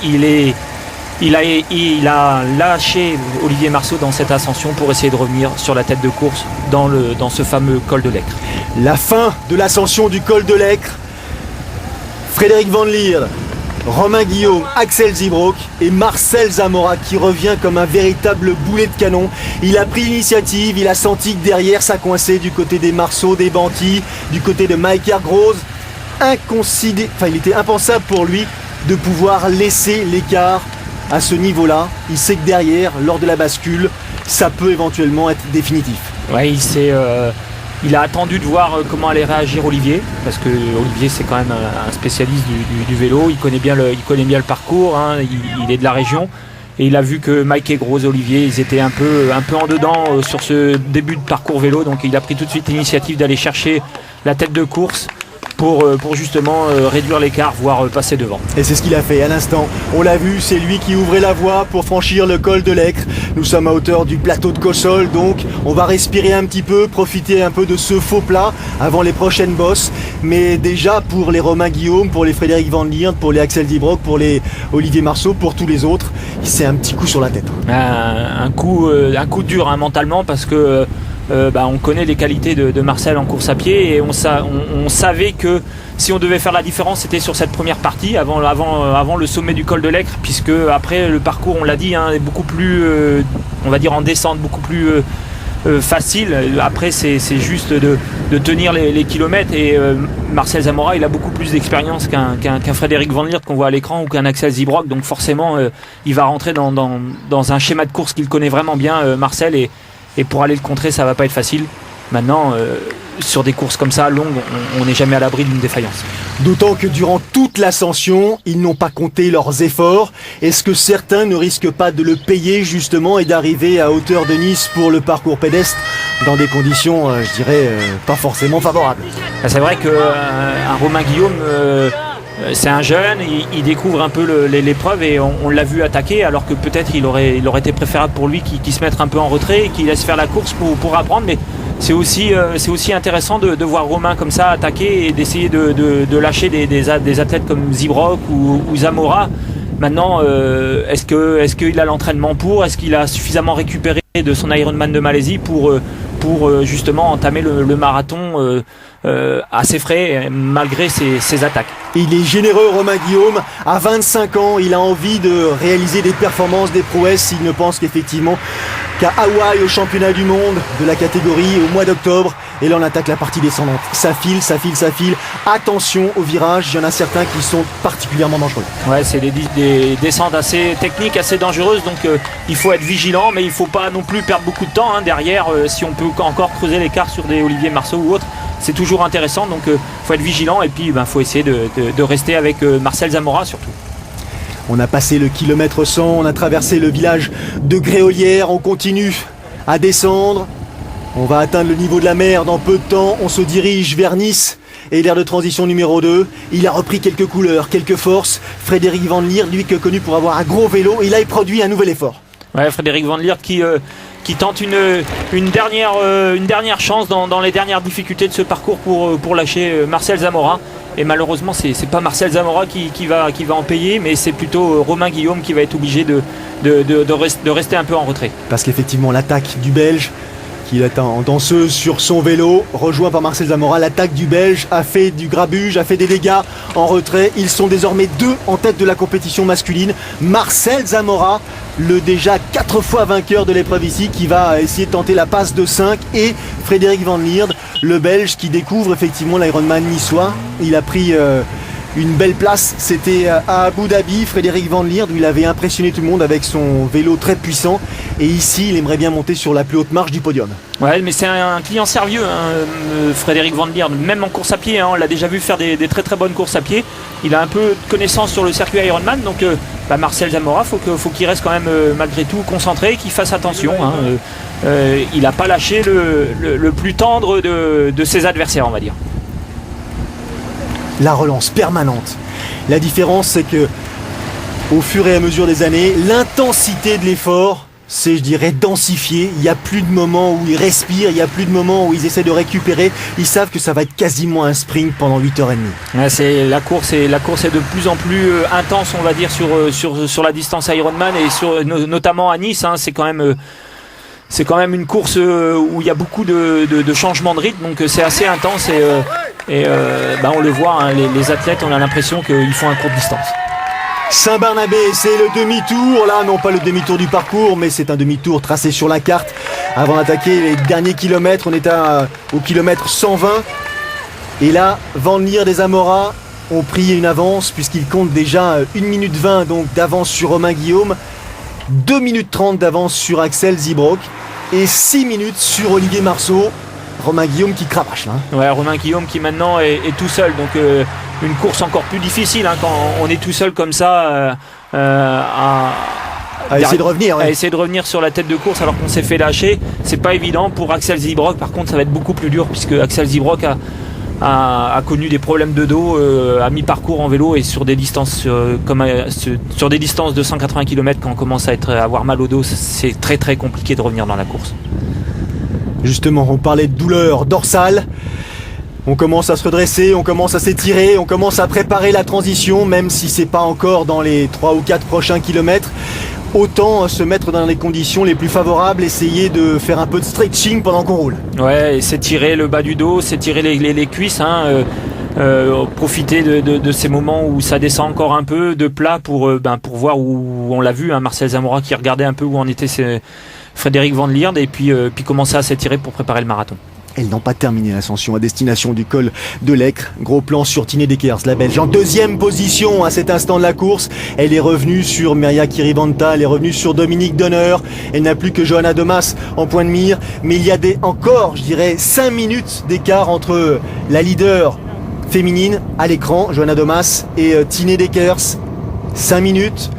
Il a lâché Olivier Marceau dans cette ascension pour essayer de revenir sur la tête de course dans ce fameux col de l'Aicre. La fin de l'ascension du col de l'Aicre. Frédéric Van Lierde, Romain Guillaume, Axel Zibrock et Marcel Zamora qui revient comme un véritable boulet de canon. Il a pris l'initiative, il a senti que derrière ça coinçait du côté des Marceau, des Banti, du côté de Maïker Gross. Il était impensable pour lui de pouvoir laisser l'écart à ce niveau-là. Il sait que derrière, lors de la bascule, ça peut éventuellement être définitif. Ouais, il a attendu de voir comment allait réagir Olivier, parce que Olivier c'est quand même un spécialiste du vélo, il connaît bien le parcours, hein, il est de la région, et il a vu que Mike et Gros Olivier, ils étaient un peu en dedans sur ce début de parcours vélo, donc il a pris tout de suite l'initiative d'aller chercher la tête de course pour justement réduire l'écart, voire passer devant. Et c'est ce qu'il a fait à l'instant. On l'a vu, c'est lui qui ouvrait la voie pour franchir le col de l'Aicre. Nous sommes à hauteur du plateau de Cossol, donc on va respirer un petit peu, profiter un peu de ce faux plat avant les prochaines bosses. Mais déjà pour les Romain Guillaume, pour les Frédéric Van Lierde, pour les Axel Zibrock, pour les Olivier Marceau, pour tous les autres, c'est un petit coup sur la tête. Un coup dur, hein, mentalement, parce que on connaît les qualités de Marcel en course à pied et on savait que si on devait faire la différence, c'était sur cette première partie avant le sommet du col de l'Aicre, puisque après le parcours, on l'a dit, est beaucoup plus, on va dire en descente, beaucoup plus facile. Après, c'est juste de tenir les kilomètres et Marcel Zamora, il a beaucoup plus d'expérience qu'un Frédéric Van Liert qu'on voit à l'écran ou qu'un Axel Zybrock, donc forcément, il va rentrer dans un schéma de course qu'il connaît vraiment bien, Marcel, et pour aller le contrer, ça va pas être facile. Maintenant, sur des courses comme ça, longues, on n'est jamais à l'abri d'une défaillance. D'autant que durant toute l'ascension, ils n'ont pas compté leurs efforts. Est-ce que certains ne risquent pas de le payer justement et d'arriver à hauteur de Nice pour le parcours pédestre dans des conditions, je dirais, pas forcément favorables? C'est vrai qu'un Romain Guillaume, c'est un jeune, il découvre un peu l'épreuve et on l'a vu attaquer, alors que peut-être il aurait été préférable pour lui qu'il se mette un peu en retrait et qu'il laisse faire la course pour apprendre. Mais c'est aussi intéressant de voir Romain comme ça attaquer et d'essayer de lâcher des athlètes comme Zybrock ou Zamora. Maintenant, est-ce qu'il a l'entraînement pour? Est-ce qu'il a suffisamment récupéré de son Ironman de Malaisie pour justement entamer le marathon à ses frais malgré ses attaques? Il est généreux, Romain Guillaume. À 25 ans, il a envie de réaliser des performances, des prouesses. Il ne pense qu'effectivement qu'à Hawaï, au championnat du monde de la catégorie au mois d'octobre. Et là, on attaque la partie descendante. Ça file. Attention aux virages. Il y en a certains qui sont particulièrement dangereux. Ouais, c'est des descentes assez techniques, assez dangereuses. Donc, il faut être vigilant, mais il ne faut pas non plus perdre beaucoup de temps. Derrière, si on peut encore creuser l'écart sur des Olivier Marceau ou autres, c'est toujours intéressant. Donc, faut être vigilant et puis, faut essayer de rester avec Marcel Zamora surtout. On a passé le kilomètre 100, on a traversé le village de Gréolière, on continue à descendre. On va atteindre le niveau de la mer dans peu de temps, on se dirige vers Nice et l'aire de transition numéro 2. Il a repris quelques couleurs, quelques forces. Frédéric Van Liert, lui qui est connu pour avoir un gros vélo, et là il produit un nouvel effort. Ouais, Frédéric Van Liert qui tente une dernière chance dans les dernières difficultés de ce parcours pour lâcher Marcel Zamora. Et malheureusement, c'est pas Marcel Zamora qui va en payer, mais c'est plutôt Romain Guillaume qui va être obligé de rester un peu en retrait. Parce qu'effectivement, l'attaque du Belge, qui est en danseuse sur son vélo, rejoint par Marcel Zamora, l'attaque du Belge a fait du grabuge, a fait des dégâts en retrait. Ils sont désormais 2 en tête de la compétition masculine. Marcel Zamora, le déjà 4 fois vainqueur de l'épreuve ici, qui va essayer de tenter la passe de 5, et Frédéric Van Liert, le Belge qui découvre effectivement l'Ironman niçois. Il a pris une belle place, c'était à Abu Dhabi. Frédéric Van Liert, où il avait impressionné tout le monde avec son vélo très puissant, et ici il aimerait bien monter sur la plus haute marche du podium. Ouais, mais c'est un client sérieux, Frédéric Van Liert, même en course à pied, on l'a déjà vu faire des très très bonnes courses à pied. Il a un peu de connaissance sur le circuit Ironman, donc Marcel Zamora, faut qu'il reste quand même malgré tout concentré, qu'il fasse attention. Il n'a pas lâché le plus tendre de ses adversaires, on va dire. La relance permanente. La différence, c'est que au fur et à mesure des années, l'intensité de l'effort s'est, je dirais, densifiée. Il n'y a plus de moments où ils respirent, il n'y a plus de moments où ils essaient de récupérer. Ils savent que ça va être quasiment un sprint pendant 8h30. Ouais, la course est de plus en plus intense, on va dire, sur la distance Ironman et notamment à Nice. C'est quand même une course où il y a beaucoup de changements de rythme, donc c'est assez intense et on le voit, les athlètes, on a l'impression qu'ils font un court distance. Saint-Barnabé, c'est le demi-tour, là non pas le demi-tour du parcours, mais c'est un demi-tour tracé sur la carte. Avant d'attaquer les derniers kilomètres, on est au kilomètre 120, et là, Van Liert et Zamora ont pris une avance puisqu'ils comptent déjà 1 minute 20 donc d'avance sur Romain Guillaume, 2 minutes 30 d'avance sur Axel Zybrock et 6 minutes sur Olivier Marceau. Romain Guillaume qui cravache là. Ouais, Romain Guillaume qui maintenant est tout seul, donc une course encore plus difficile quand on est tout seul comme ça à essayer de revenir. Ouais. À essayer de revenir sur la tête de course alors qu'on s'est fait lâcher. C'est pas évident pour Axel Zybrock, par contre ça va être beaucoup plus dur puisque Axel Zybrock a connu des problèmes de dos à mi-parcours en vélo et sur des distances sur des distances de 180 km quand on commence à avoir mal au dos, c'est très très compliqué de revenir dans la course. Justement, on parlait de douleur dorsale. On commence à se redresser, on commence à s'étirer, on commence à préparer la transition, même si c'est pas encore dans les 3 ou 4 prochains kilomètres. autant se mettre dans les conditions les plus favorables, essayer de faire un peu de stretching pendant qu'on roule. Ouais, et s'étirer le bas du dos, s'étirer les cuisses, profiter de ces moments où ça descend encore un peu de plat pour voir où on l'a vu, Marcel Zamora qui regardait un peu où en était Frédéric Van Lierde, et puis commencer à s'étirer pour préparer le marathon. Elles n'ont pas terminé l'ascension à destination du col de l'Aicre. Gros plan sur Tine Dekers, la Belge, en deuxième position à cet instant de la course. Elle est revenue sur Merja Kirivanta, elle est revenue sur Dominique Donner. Elle n'a plus que Johanna Domas en point de mire. Mais il y a encore, 5 minutes d'écart entre la leader féminine à l'écran, Johanna Domas, et Tine Dekers. 5 minutes.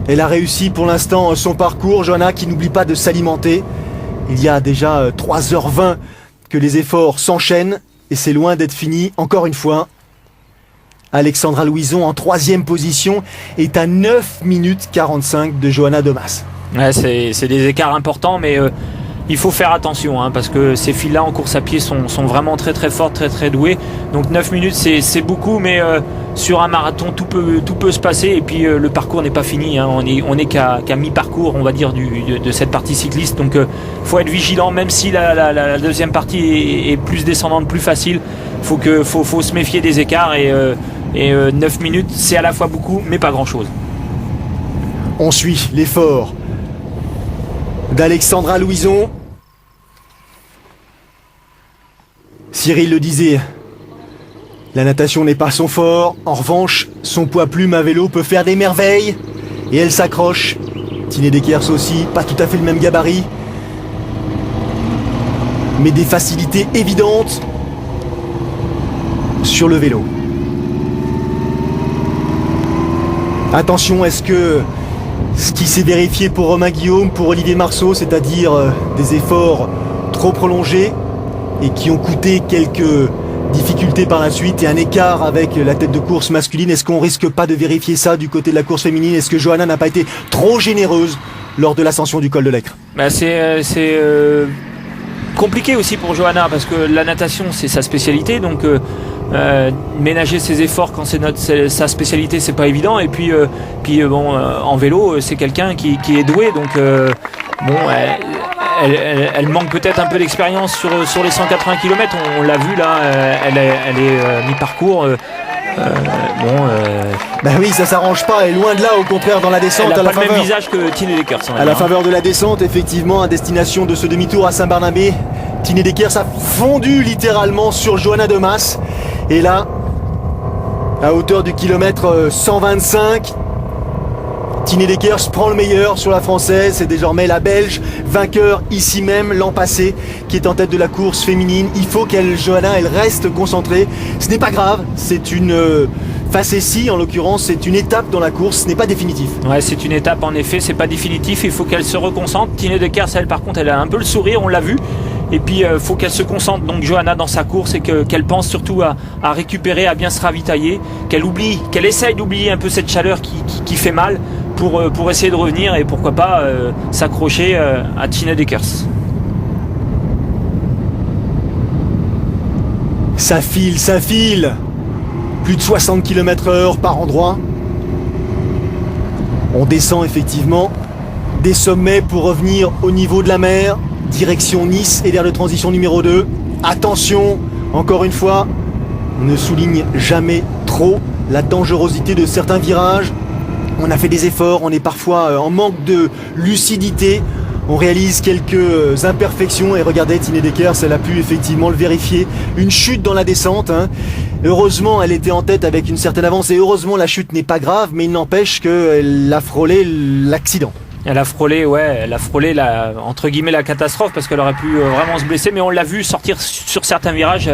Elle a réussi pour l'instant son parcours. Johanna qui n'oublie pas de s'alimenter. Il y a déjà 3h20 que les efforts s'enchaînent et c'est loin d'être fini. Encore une fois, Alexandra Louison en 3e position est à 9 minutes 45 de Johanna Domas. Ouais, c'est des écarts importants, mais il faut faire attention parce que ces filles-là en course à pied sont vraiment très très fortes, très très douées. Donc 9 minutes c'est beaucoup, mais sur un marathon tout peut se passer, et puis le parcours n'est pas fini. On est qu'à mi-parcours, on va dire, de cette partie cycliste. Donc faut être vigilant, même si la deuxième partie est plus descendante, plus facile. Faut se méfier des écarts, et 9 minutes c'est à la fois beaucoup mais pas grand-chose. On suit l'effort d'Alexandra Louison. Cyril le disait, la natation n'est pas son fort. En revanche, son poids plume à vélo peut faire des merveilles. Et elle s'accroche. Tine Dekers aussi, pas tout à fait le même gabarit, mais des facilités évidentes sur le vélo. Attention, est-ce que ce qui s'est vérifié pour Romain Guillaume, pour Olivier Marceau, c'est-à-dire des efforts trop prolongés et qui ont coûté quelques difficultés par la suite et un écart avec la tête de course masculine, est-ce qu'on risque pas de vérifier ça du côté de la course féminine? Est-ce que Johanna n'a pas été trop généreuse lors de l'ascension du col de l'Aicre? C'est compliqué aussi pour Johanna, parce que la natation c'est sa spécialité, donc ménager ses efforts quand c'est sa spécialité, c'est pas évident. Et puis en vélo c'est quelqu'un qui est doué, donc elle manque peut-être un peu d'expérience sur les 180 km. On l'a vu là, elle est mi-parcours. Oui, ça s'arrange pas, et loin de là, au contraire, dans la descente. Elle a pas le même visage que Tine Dekers. À la faveur de la descente, effectivement, à destination de ce demi-tour à Saint-Barnabé, Tine Dekers a fondu littéralement sur Johanna Domas. Et là, à hauteur du kilomètre 125, Tine Dekers prend le meilleur sur la française. C'est désormais la Belge, vainqueur ici même l'an passé, qui est en tête de la course féminine. Il faut Johanna, elle reste concentrée. Ce n'est pas grave, c'est une facétie, en l'occurrence, c'est une étape dans la course, ce n'est pas définitif. Ouais, c'est une étape en effet, c'est pas définitif, il faut qu'elle se reconcentre. Tine Dekers, elle par contre, elle a un peu le sourire, on l'a vu. Et puis faut qu'elle se concentre, donc Johanna, dans sa course, et qu'elle pense surtout à récupérer, à bien se ravitailler, qu'elle essaye d'oublier un peu cette chaleur qui fait mal, pour essayer de revenir et pourquoi pas s'accrocher à Tine Dekers. Ça file. Plus de 60 km/h par endroit. On descend effectivement des sommets pour revenir au niveau de la mer. Direction Nice et l'aire de transition numéro 2. Attention, encore une fois, on ne souligne jamais trop la dangerosité de certains virages. On a fait des efforts, on est parfois en manque de lucidité. On réalise quelques imperfections et regardez, Tine Dekers, elle a pu effectivement le vérifier. Une chute dans la descente. Heureusement, elle était en tête avec une certaine avance et heureusement la chute n'est pas grave, mais il n'empêche qu'elle a frôlé l'accident. Elle a frôlé entre guillemets la catastrophe, parce qu'elle aurait pu vraiment se blesser, mais on l'a vu sortir sur certains virages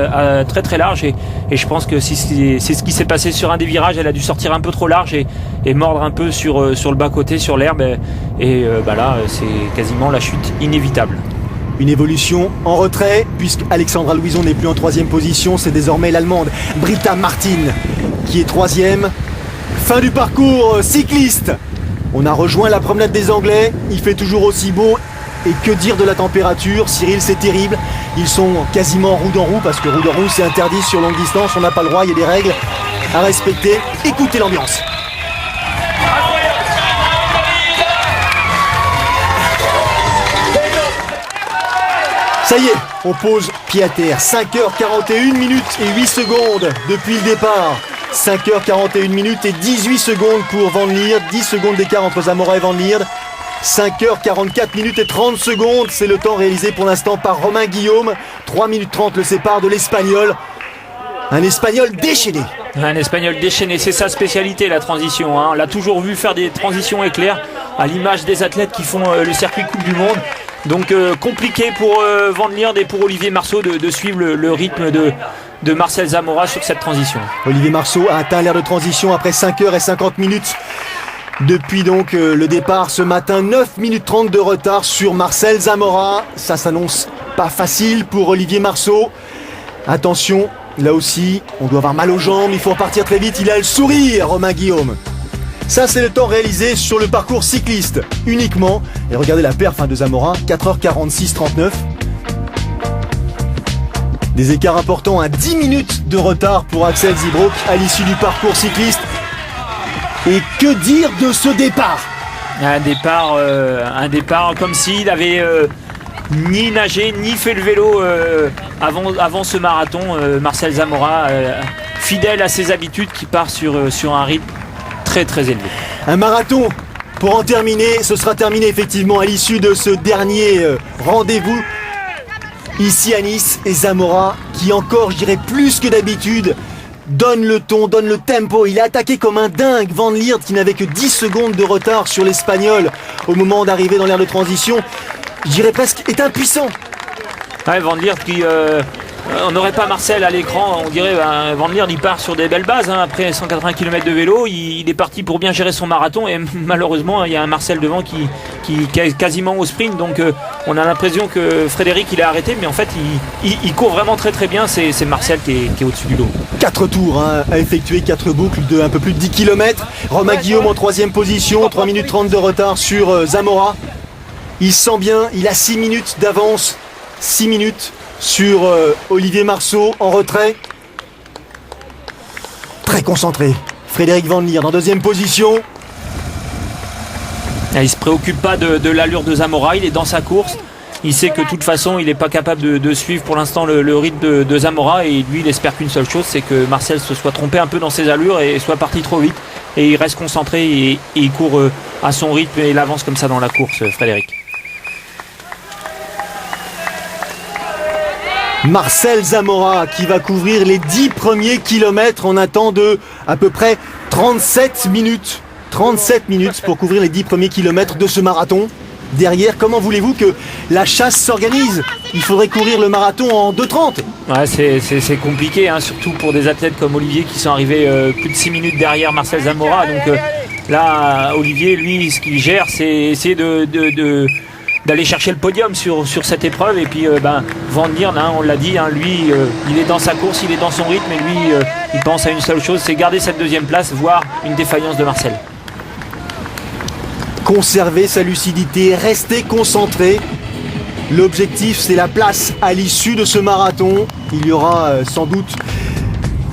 très très larges, et je pense que c'est ce qui s'est passé sur un des virages. Elle a dû sortir un peu trop large et mordre un peu sur le bas-côté, sur l'herbe, et là c'est quasiment la chute inévitable. Une évolution en retrait, puisque Alexandra Louison n'est plus en 3e position, c'est désormais l'Allemande Britta Martin qui est 3e. Fin du parcours cycliste. On a rejoint la promenade des Anglais, il fait toujours aussi beau, et que dire de la température, Cyril, c'est terrible. Ils sont quasiment en roue dans roue, parce que roue dans roue c'est interdit sur longue distance, on n'a pas le droit, il y a des règles à respecter. Écoutez l'ambiance. Ça y est, on pose pied à terre. 5h41 minutes et 8 secondes depuis le départ. 5h41 minutes et 18 secondes pour Van Lierde. 10 secondes d'écart entre Zamora et Van Lierde. 5h44 minutes et 30 secondes. C'est le temps réalisé pour l'instant par Romain Guillaume. 3 minutes 30 le sépare de l'Espagnol. Un Espagnol déchaîné. Un Espagnol déchaîné, c'est sa spécialité, la transition. On l'a toujours vu faire des transitions éclairs, à l'image des athlètes qui font le circuit Coupe du Monde. Donc compliqué pour Van Lierde et pour Olivier Marceau de suivre le rythme de Marcel Zamora sur cette transition. Olivier Marceau a atteint l'heure de transition après 5h50 minutes. Depuis donc le départ ce matin, 9 minutes 30 de retard sur Marcel Zamora. Ça s'annonce pas facile pour Olivier Marceau. Attention, là aussi, on doit avoir mal aux jambes, il faut repartir très vite. Il a le sourire, Romain Guillaume. Ça, c'est le temps réalisé sur le parcours cycliste uniquement. Et regardez la perf de Zamora, 4h46-39. Des écarts importants à 10 minutes de retard pour Axel Zybrock à l'issue du parcours cycliste. Et que dire de ce départ ? Un départ comme s'il avait ni nagé, ni fait le vélo avant ce marathon. Marcel Zamora, fidèle à ses habitudes, qui part sur un rythme très élevé. Un marathon pour en terminer, ce sera terminé effectivement à l'issue de ce dernier rendez-vous ici à Nice. Et Zamora qui encore, je dirais plus que d'habitude, donne le ton, donne le tempo. Il a attaqué comme un dingue. Van Lierde qui n'avait que 10 secondes de retard sur l'Espagnol au moment d'arriver dans l'aire de transition, je dirais presque est impuissant. Ouais, Van Lierde qui... on n'aurait pas Marcel à l'écran, on dirait Van Lierde il part sur des belles bases, après 180 km de vélo, il est parti pour bien gérer son marathon et malheureusement il y a un Marcel devant qui est quasiment au sprint, donc on a l'impression que Frédéric il est arrêté, mais en fait il court vraiment très bien, c'est Marcel qui est au-dessus du lot. 4 tours à effectuer, 4 boucles de un peu plus de 10 km. Romain Guillaume en 3e position, 3 minutes 30 de retard sur Zamora. Il sent bien, il a 6 minutes d'avance, 6 minutes sur Olivier Marceau en retrait. Très concentré. Frédéric Van Lierde en 2e position. Il ne se préoccupe pas de l'allure de Zamora, il est dans sa course. Il sait que de toute façon il n'est pas capable de suivre pour l'instant le rythme de Zamora, et lui il espère qu'une seule chose, c'est que Marcel se soit trompé un peu dans ses allures et soit parti trop vite. Et il reste concentré et il court à son rythme et il avance comme ça dans la course, Frédéric. Marcel Zamora qui va couvrir les 10 premiers kilomètres en un temps de à peu près 37 minutes. 37 minutes pour couvrir les 10 premiers kilomètres de ce marathon. Derrière, comment voulez-vous que la chasse s'organise ? Il faudrait courir le marathon en 2h30. Ouais, c'est compliqué, surtout pour des athlètes comme Olivier qui sont arrivés plus de 6 minutes derrière Marcel Zamora. Donc là, Olivier, lui, ce qu'il gère, c'est essayer d'aller chercher le podium sur cette épreuve. Et puis Van Lierde, on l'a dit, lui il est dans sa course, il est dans son rythme, et lui il pense à une seule chose, c'est garder cette 2e place, voire une défaillance de Marcel. Conserver sa lucidité, rester concentré. L'objectif, c'est la place à l'issue de ce marathon. Il y aura sans doute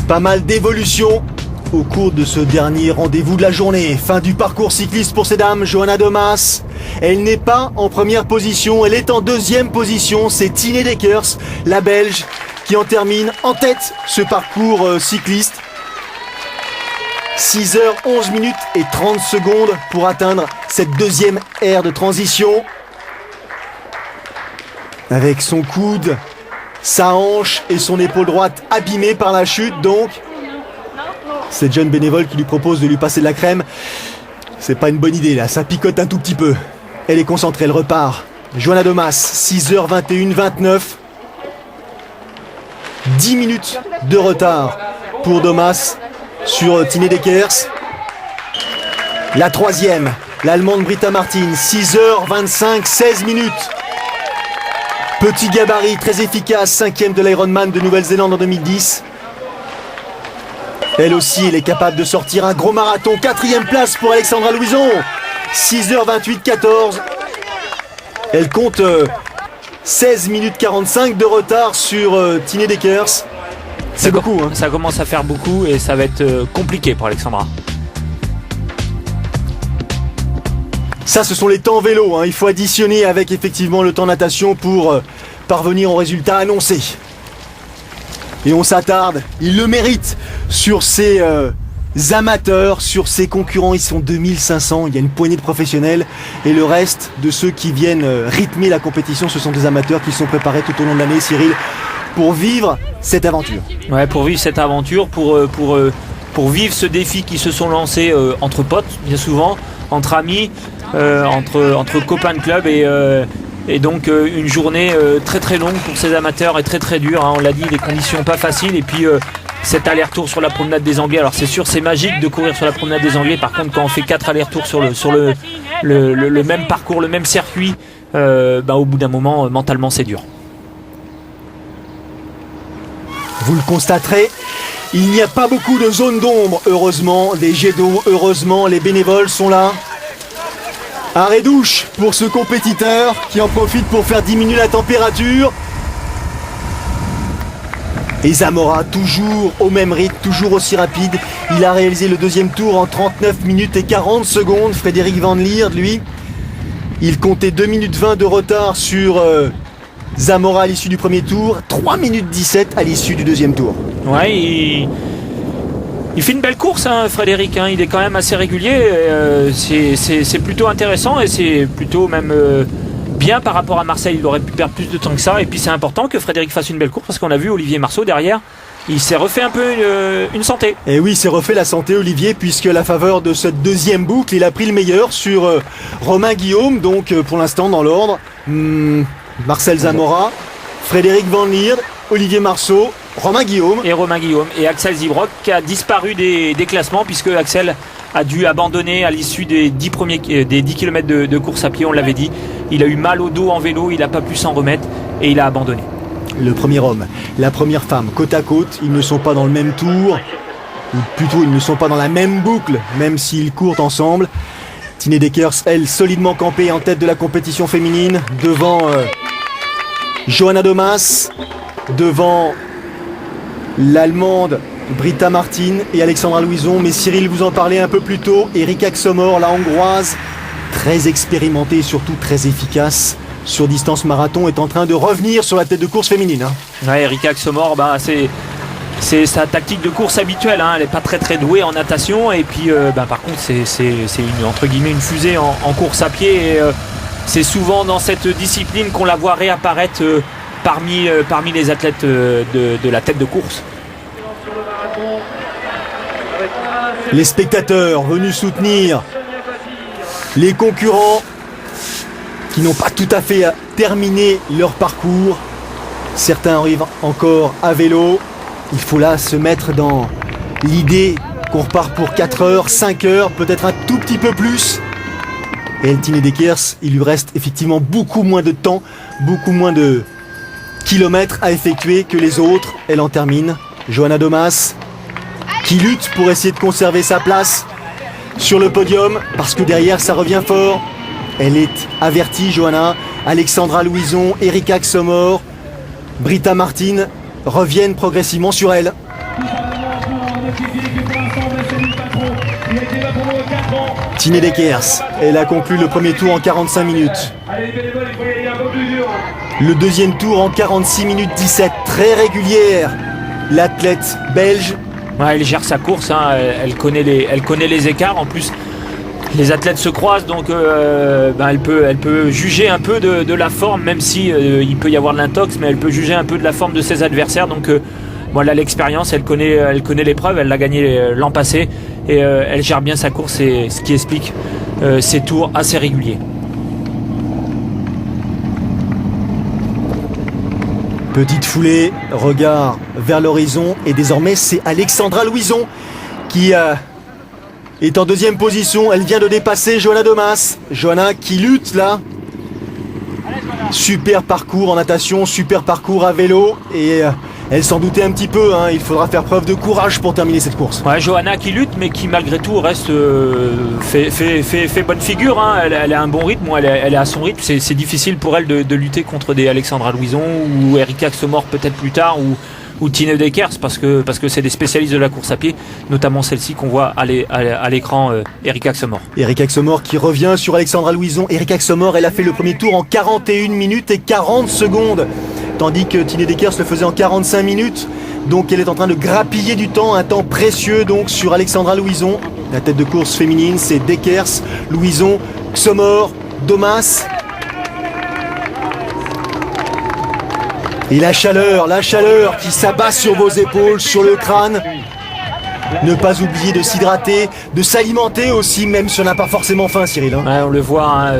pas mal d'évolutions au cours de ce dernier rendez-vous de la journée. Fin du parcours cycliste pour ces dames. Johanna Domas, elle n'est pas en 1re position, elle est en 2e position. C'est Tine Deckers, la Belge, qui en termine en tête ce parcours cycliste. 6h11 minutes et 30 secondes pour atteindre cette 2e aire de transition. Avec son coude, sa hanche et son épaule droite abîmée par la chute, donc cette jeune bénévole qui lui propose de lui passer de la crème, c'est pas une bonne idée là, ça picote un tout petit peu. Elle est concentrée, elle repart. Johanna Domas, 6h21, 29. 10 minutes de retard pour Domas sur Tine Deckers. La 3e, l'Allemande Britta Martin, 6h25, 16 minutes. Petit gabarit, très efficace, 5e de l'Ironman de Nouvelle-Zélande en 2010. Elle aussi, elle est capable de sortir un gros marathon. 4e place pour Alexandra Louison, 6h28, 14. Elle compte 16 minutes 45 de retard sur Tine Deckers. C'est beaucoup. Ça commence à faire beaucoup et ça va être compliqué pour Alexandra. Ça, ce sont les temps vélo. Il faut additionner avec effectivement le temps natation pour parvenir au résultat annoncé. Et on s'attarde, il le mérite, sur ces amateurs, sur ces concurrents. Ils sont 2500, il y a une poignée de professionnels et le reste de ceux qui viennent rythmer la compétition, ce sont des amateurs qui sont préparés tout au long de l'année, Cyril, pour vivre cette aventure. Ouais, pour vivre cette aventure, pour vivre ce défi qui se sont lancés entre potes, bien souvent, entre amis, entre copains de club et donc une journée très très longue pour ces amateurs et très très dure, hein, on l'a dit, des conditions pas faciles et puis cet aller-retour sur la promenade des Anglais. Alors c'est sûr, c'est magique de courir sur la promenade des Anglais, par contre quand on fait 4 allers-retours sur le même parcours, le même circuit, au bout d'un moment mentalement c'est dur. Vous le constaterez, il n'y a pas beaucoup de zones d'ombre, heureusement, des jets d'eau, heureusement, les bénévoles sont là. Arrêt douche pour ce compétiteur qui en profite pour faire diminuer la température. Et Zamora, toujours au même rythme, toujours aussi rapide. Il a réalisé le deuxième tour en 39 minutes et 40 secondes. Frédéric Van Lierde, lui, il comptait 2 minutes 20 de retard sur Zamora à l'issue du premier tour, 3 minutes 17 à l'issue du deuxième tour. Ouais, il fait une belle course, hein, Frédéric, hein, il est quand même assez régulier, c'est plutôt intéressant et c'est plutôt même bien par rapport à Marseille. Il aurait pu perdre plus de temps que ça, et puis c'est important que Frédéric fasse une belle course parce qu'on a vu Olivier Marceau derrière, il s'est refait un peu une santé. Et oui, il s'est refait la santé, Olivier, puisque à la faveur de cette deuxième boucle, il a pris le meilleur sur Romain Guillaume, donc pour l'instant dans l'ordre, Marcel Zamora, Frédéric Van Lierde, Olivier Marceau, Romain Guillaume et Axel Zibrock qui a disparu des classements puisque Axel a dû abandonner à l'issue des 10 km de course à pied, on l'avait dit. Il a eu mal au dos en vélo, il n'a pas pu s'en remettre et il a abandonné. Le premier homme, la première femme, côte à côte, ils ne sont pas dans le même tour, ou plutôt ils ne sont pas dans la même boucle, même s'ils courent ensemble. Tine Deckers, elle, solidement campée en tête de la compétition féminine, devant Johanna Domas, devant l'Allemande Britta Martin et Alexandra Louison. Mais Cyril vous en parlait un peu plus tôt, Erika Xomor, la Hongroise, très expérimentée et surtout très efficace sur distance marathon, est en train de revenir sur la tête de course féminine. Ouais, Erika Xomor, c'est sa tactique de course habituelle, hein. Elle n'est pas très très douée en natation et puis par contre c'est une, entre guillemets, une fusée en course à pied et c'est souvent dans cette discipline qu'on la voit réapparaître parmi les athlètes de la tête de course. Les spectateurs venus soutenir les concurrents qui n'ont pas tout à fait terminé leur parcours. Certains arrivent encore à vélo. Il faut là se mettre dans l'idée qu'on repart pour 4 heures, 5 heures, peut-être un tout petit peu plus. Et Tine Deckers, il lui reste effectivement beaucoup moins de temps, beaucoup moins de kilomètres à effectuer que les autres. Elle en termine. Johanna Domas qui lutte pour essayer de conserver sa place sur le podium parce que derrière ça revient fort. Elle est avertie, Johanna. Alexandra Louison, Erika Xomor, Britta Martin reviennent progressivement sur elle. Tine Deckers, elle a conclu le premier tour en 45 minutes. Le deuxième tour en 46 minutes 17, très régulière. L'athlète belge. Ouais, elle gère sa course, hein. Elle connaît les écarts. En plus, les athlètes se croisent, donc elle peut juger un peu de la forme, même si il peut y avoir de l'intox, mais elle peut juger un peu de la forme de ses adversaires. Donc elle a l'expérience, elle connaît l'épreuve, elle l'a gagnée l'an passé et elle gère bien sa course, et ce qui explique ses tours assez réguliers. Petite foulée, regard vers l'horizon et désormais c'est Alexandra Louison qui est en deuxième position. Elle vient de dépasser Johanna Domas. Johanna qui lutte là. Super parcours en natation, super parcours à vélo et elle s'en doutait un petit peu, hein. Il faudra faire preuve de courage pour terminer cette course. Ouais, Johanna qui lutte mais qui malgré tout reste fait bonne figure, hein. Elle a un bon rythme, elle est à son rythme. C'est difficile pour elle de lutter contre des Alexandra Louison ou Erika Xomor peut-être plus tard ou Tine Dekers parce que c'est des spécialistes de la course à pied, notamment celle-ci qu'on voit à l'écran, Erika Axemore. Erika Axemore qui revient sur Alexandra Louison. Erika Axemore, elle a fait le premier tour en 41 minutes et 40 secondes, tandis que Tine Dekers le faisait en 45 minutes. Donc elle est en train de grappiller du temps, un temps précieux donc sur Alexandra Louison. La tête de course féminine, c'est Dekers, Louison, Axemore, Domas. Et la chaleur qui s'abat sur vos épaules, sur le crâne. Ne pas oublier de s'hydrater, de s'alimenter aussi, même si on n'a pas forcément faim, Cyril. Ouais, on le voit, hein,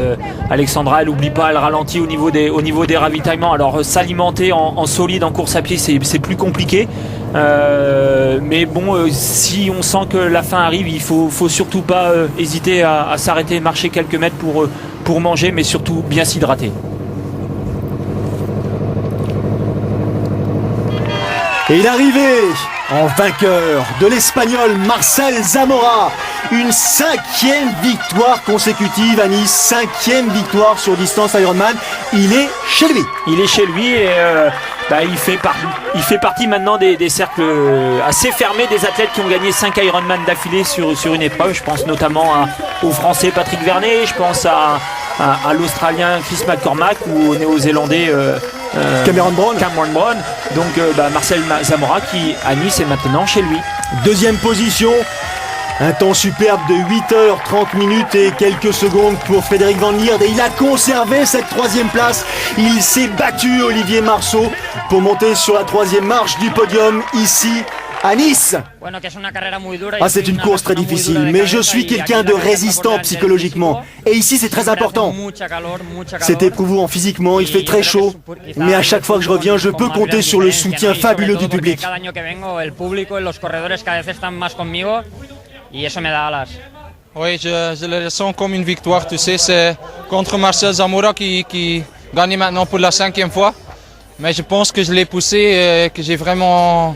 Alexandra, elle n'oublie pas, elle ralentit au niveau des ravitaillements. Alors s'alimenter en solide, en course à pied, c'est plus compliqué. Mais bon, si on sent que la faim arrive, il faut surtout pas hésiter à s'arrêter, marcher quelques mètres pour manger, mais surtout bien s'hydrater. Et l'arrivée en vainqueur de l'Espagnol Marcel Zamora. Une 5e victoire consécutive à Nice. 5e victoire sur distance Ironman. Il est chez lui. Il est chez lui et il fait partie maintenant des cercles assez fermés des athlètes qui ont gagné 5 Ironman d'affilée sur une épreuve. Je pense notamment au Français Patrick Vernet, je pense à l'Australien Chris McCormack ou au Néo-Zélandais Cameron Brown. Donc Marcel Zamora qui à Nice est maintenant chez lui. Deuxième position. Un temps superbe de 8h30 minutes et quelques secondes pour Frédéric Van Lierde. Et il a conservé cette 3e place. Il s'est battu, Olivier Marceau, pour monter sur la 3e marche du podium ici à Nice. C'est une course très difficile, mais je suis quelqu'un de résistant psychologiquement. Et ici, c'est très important. C'est éprouvant physiquement, il fait très chaud. Mais à chaque fois que je reviens, je peux compter sur le soutien fabuleux du public. Oui, je le ressens comme une victoire, tu sais, c'est contre Marcel Zamora qui gagne maintenant pour la 5e fois. Mais je pense que je l'ai poussé et que j'ai vraiment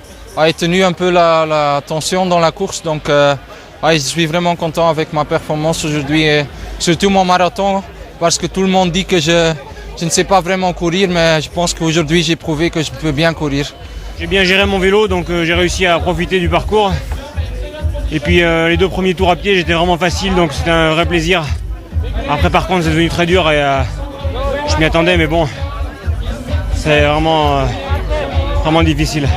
tenu un peu la tension dans la course. Donc je suis vraiment content avec ma performance aujourd'hui et surtout mon marathon parce que tout le monde dit que je ne sais pas vraiment courir, mais je pense qu'aujourd'hui j'ai prouvé que je peux bien courir. J'ai bien géré mon vélo, donc j'ai réussi à profiter du parcours. Et puis les 2 premiers tours à pied, j'étais vraiment facile, donc c'était un vrai plaisir. Après par contre c'est devenu très dur et je m'y attendais, mais bon, c'est vraiment difficile.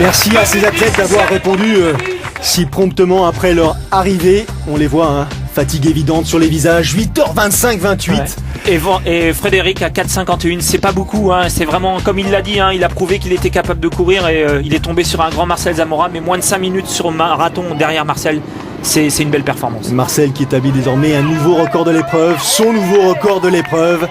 Merci à ces athlètes d'avoir répondu si promptement après leur arrivée. On les voit, fatigue évidente sur les visages, 8h25, 28. Ouais. Et Frédéric à 4h51, c'est pas beaucoup, c'est vraiment comme il l'a dit, il a prouvé qu'il était capable de courir et il est tombé sur un grand Marcel Zamora, mais moins de 5 minutes sur marathon derrière Marcel, c'est une belle performance. Marcel qui établit désormais un nouveau record de l'épreuve, son nouveau record de l'épreuve.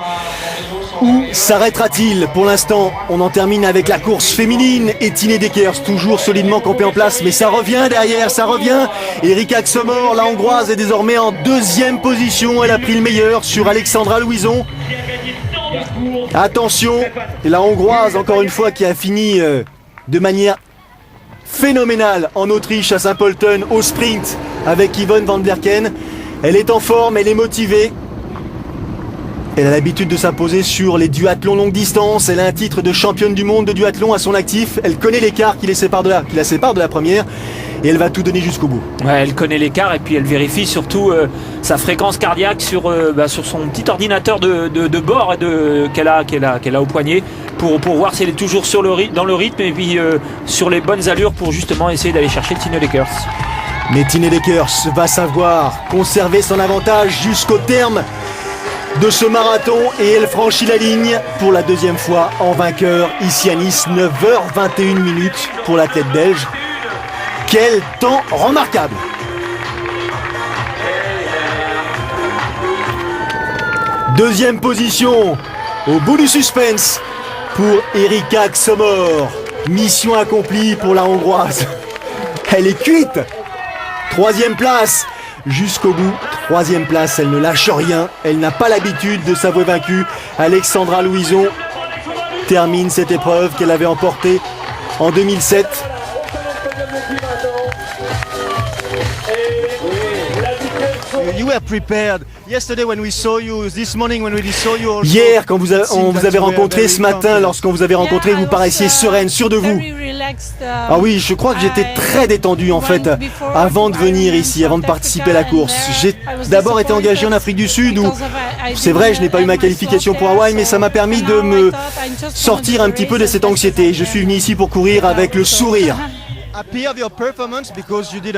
Où s'arrêtera-t-il? Pour l'instant, on en termine avec la course féminine et Tine Dekers, toujours solidement campée en place, mais ça revient derrière, ça revient. Erika Axemore, la hongroise, est désormais en 2e position. Elle a pris le meilleur sur Alexandra Louison. Attention, la hongroise, encore une fois, qui a fini de manière phénoménale en Autriche, à Saint-Polten, au sprint, avec Yvonne van der Ken. Elle est en forme, elle est motivée. Elle a l'habitude de s'imposer sur les duathlons longue distance. Elle a un titre de championne du monde de duathlon à son actif. Elle connaît l'écart qui la sépare de la première. Et elle va tout donner jusqu'au bout. Ouais, elle connaît l'écart et puis elle vérifie surtout sa fréquence cardiaque sur son petit ordinateur de bord qu'elle a au poignet pour voir si elle est toujours dans le rythme et puis sur les bonnes allures pour justement essayer d'aller chercher Tine Dekers. Mais Tine Dekers va savoir conserver son avantage jusqu'au terme de ce marathon et elle franchit la ligne pour la 2e fois en vainqueur ici à Nice. 9h21 minutes pour l'athlète belge. Quel temps remarquable! Deuxième position au bout du suspense pour Erika Axemore. Mission accomplie pour la hongroise. Elle est cuite. 3e place jusqu'au bout. 3e place, elle ne lâche rien. Elle n'a pas l'habitude de s'avouer vaincue. Alexandra Louison termine cette épreuve qu'elle avait emportée en 2007. You were prepared. Yesterday when we saw you, this morning when we saw you also, Hier, quand on vous avait rencontré, ce matin, lorsqu'on vous avait rencontré, vous paraissiez sereine, sûre de vous. Ah oui, je crois que j'étais très détendu en fait, avant de venir ici, avant de participer à la course. J'ai d'abord été engagé en Afrique du Sud où, c'est vrai, je n'ai pas eu ma qualification pour Hawaï, mais ça m'a permis de me sortir un petit peu de cette anxiété. Je suis venu ici pour courir avec le sourire.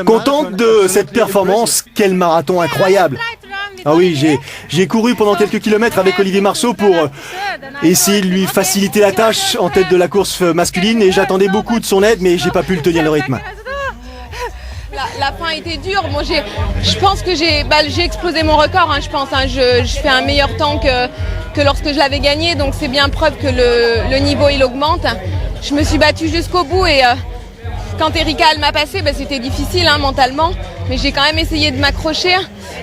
Contente de cette performance, quel marathon incroyable! Ah oui, j'ai couru pendant quelques kilomètres avec Olivier Marceau pour essayer de lui faciliter la tâche en tête de la course masculine et j'attendais beaucoup de son aide mais j'ai pas pu le tenir le rythme. La fin était dure. Bon, je pense que j'ai explosé mon record, hein, je pense. Hein. Je fais un meilleur temps que lorsque je l'avais gagné, donc c'est bien preuve que le niveau il augmente. Je me suis battue jusqu'au bout et quand Erika m'a passé, c'était difficile hein, mentalement, mais j'ai quand même essayé de m'accrocher.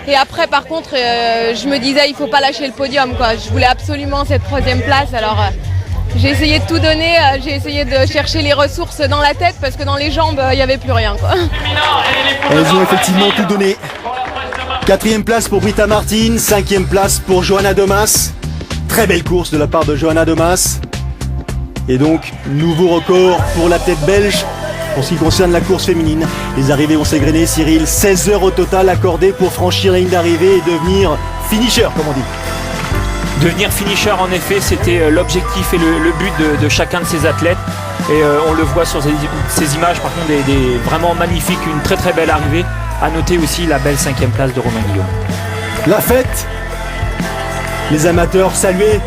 Et après, par contre, je me disais, il faut pas lâcher le podium, quoi. Je voulais absolument cette 3e place, alors j'ai essayé de tout donner. J'ai essayé de chercher les ressources dans la tête parce que dans les jambes, il n'y avait plus rien, quoi. Elles ont effectivement tout donné. 4e place pour Britta Martin, 5e place pour Johanna Domas. Très belle course de la part de Johanna Domas. Et donc, nouveau record pour la tête belge. En ce qui concerne la course féminine, les arrivées ont s'égrené, Cyril. 16 heures au total accordées pour franchir la ligne d'arrivée et devenir finisher, comme on dit. Devenir finisher, en effet, c'était l'objectif et le but de chacun de ces athlètes. Et on le voit sur ces images, par contre, vraiment magnifiques, une très très belle arrivée. À noter aussi la belle 5e place de Romain Guillaume. La fête, les amateurs salués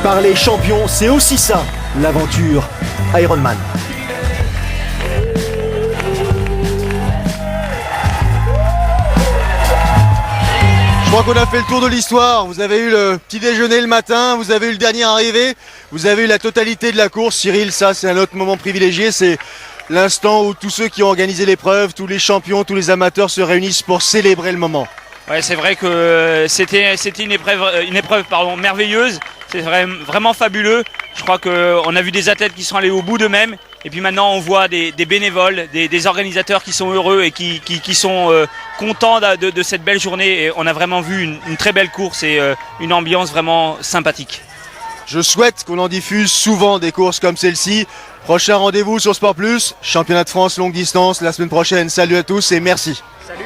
par les champions, c'est aussi ça, l'aventure Ironman. Je crois qu'on a fait le tour de l'histoire. Vous avez eu le petit déjeuner le matin, vous avez eu le dernier arrivé, vous avez eu la totalité de la course. Cyril, ça c'est un autre moment privilégié, c'est l'instant où tous ceux qui ont organisé l'épreuve, tous les champions, tous les amateurs se réunissent pour célébrer le moment. Ouais, c'est vrai que c'était une épreuve merveilleuse. C'est vraiment fabuleux. Je crois qu'on a vu des athlètes qui sont allés au bout d'eux-mêmes. Et puis maintenant, on voit des bénévoles, des organisateurs qui sont heureux et qui sont contents de cette belle journée. Et on a vraiment vu une très belle course et une ambiance vraiment sympathique. Je souhaite qu'on en diffuse souvent des courses comme celle-ci. Prochain rendez-vous sur Sport Plus, championnat de France longue distance la semaine prochaine. Salut à tous et merci. Salut.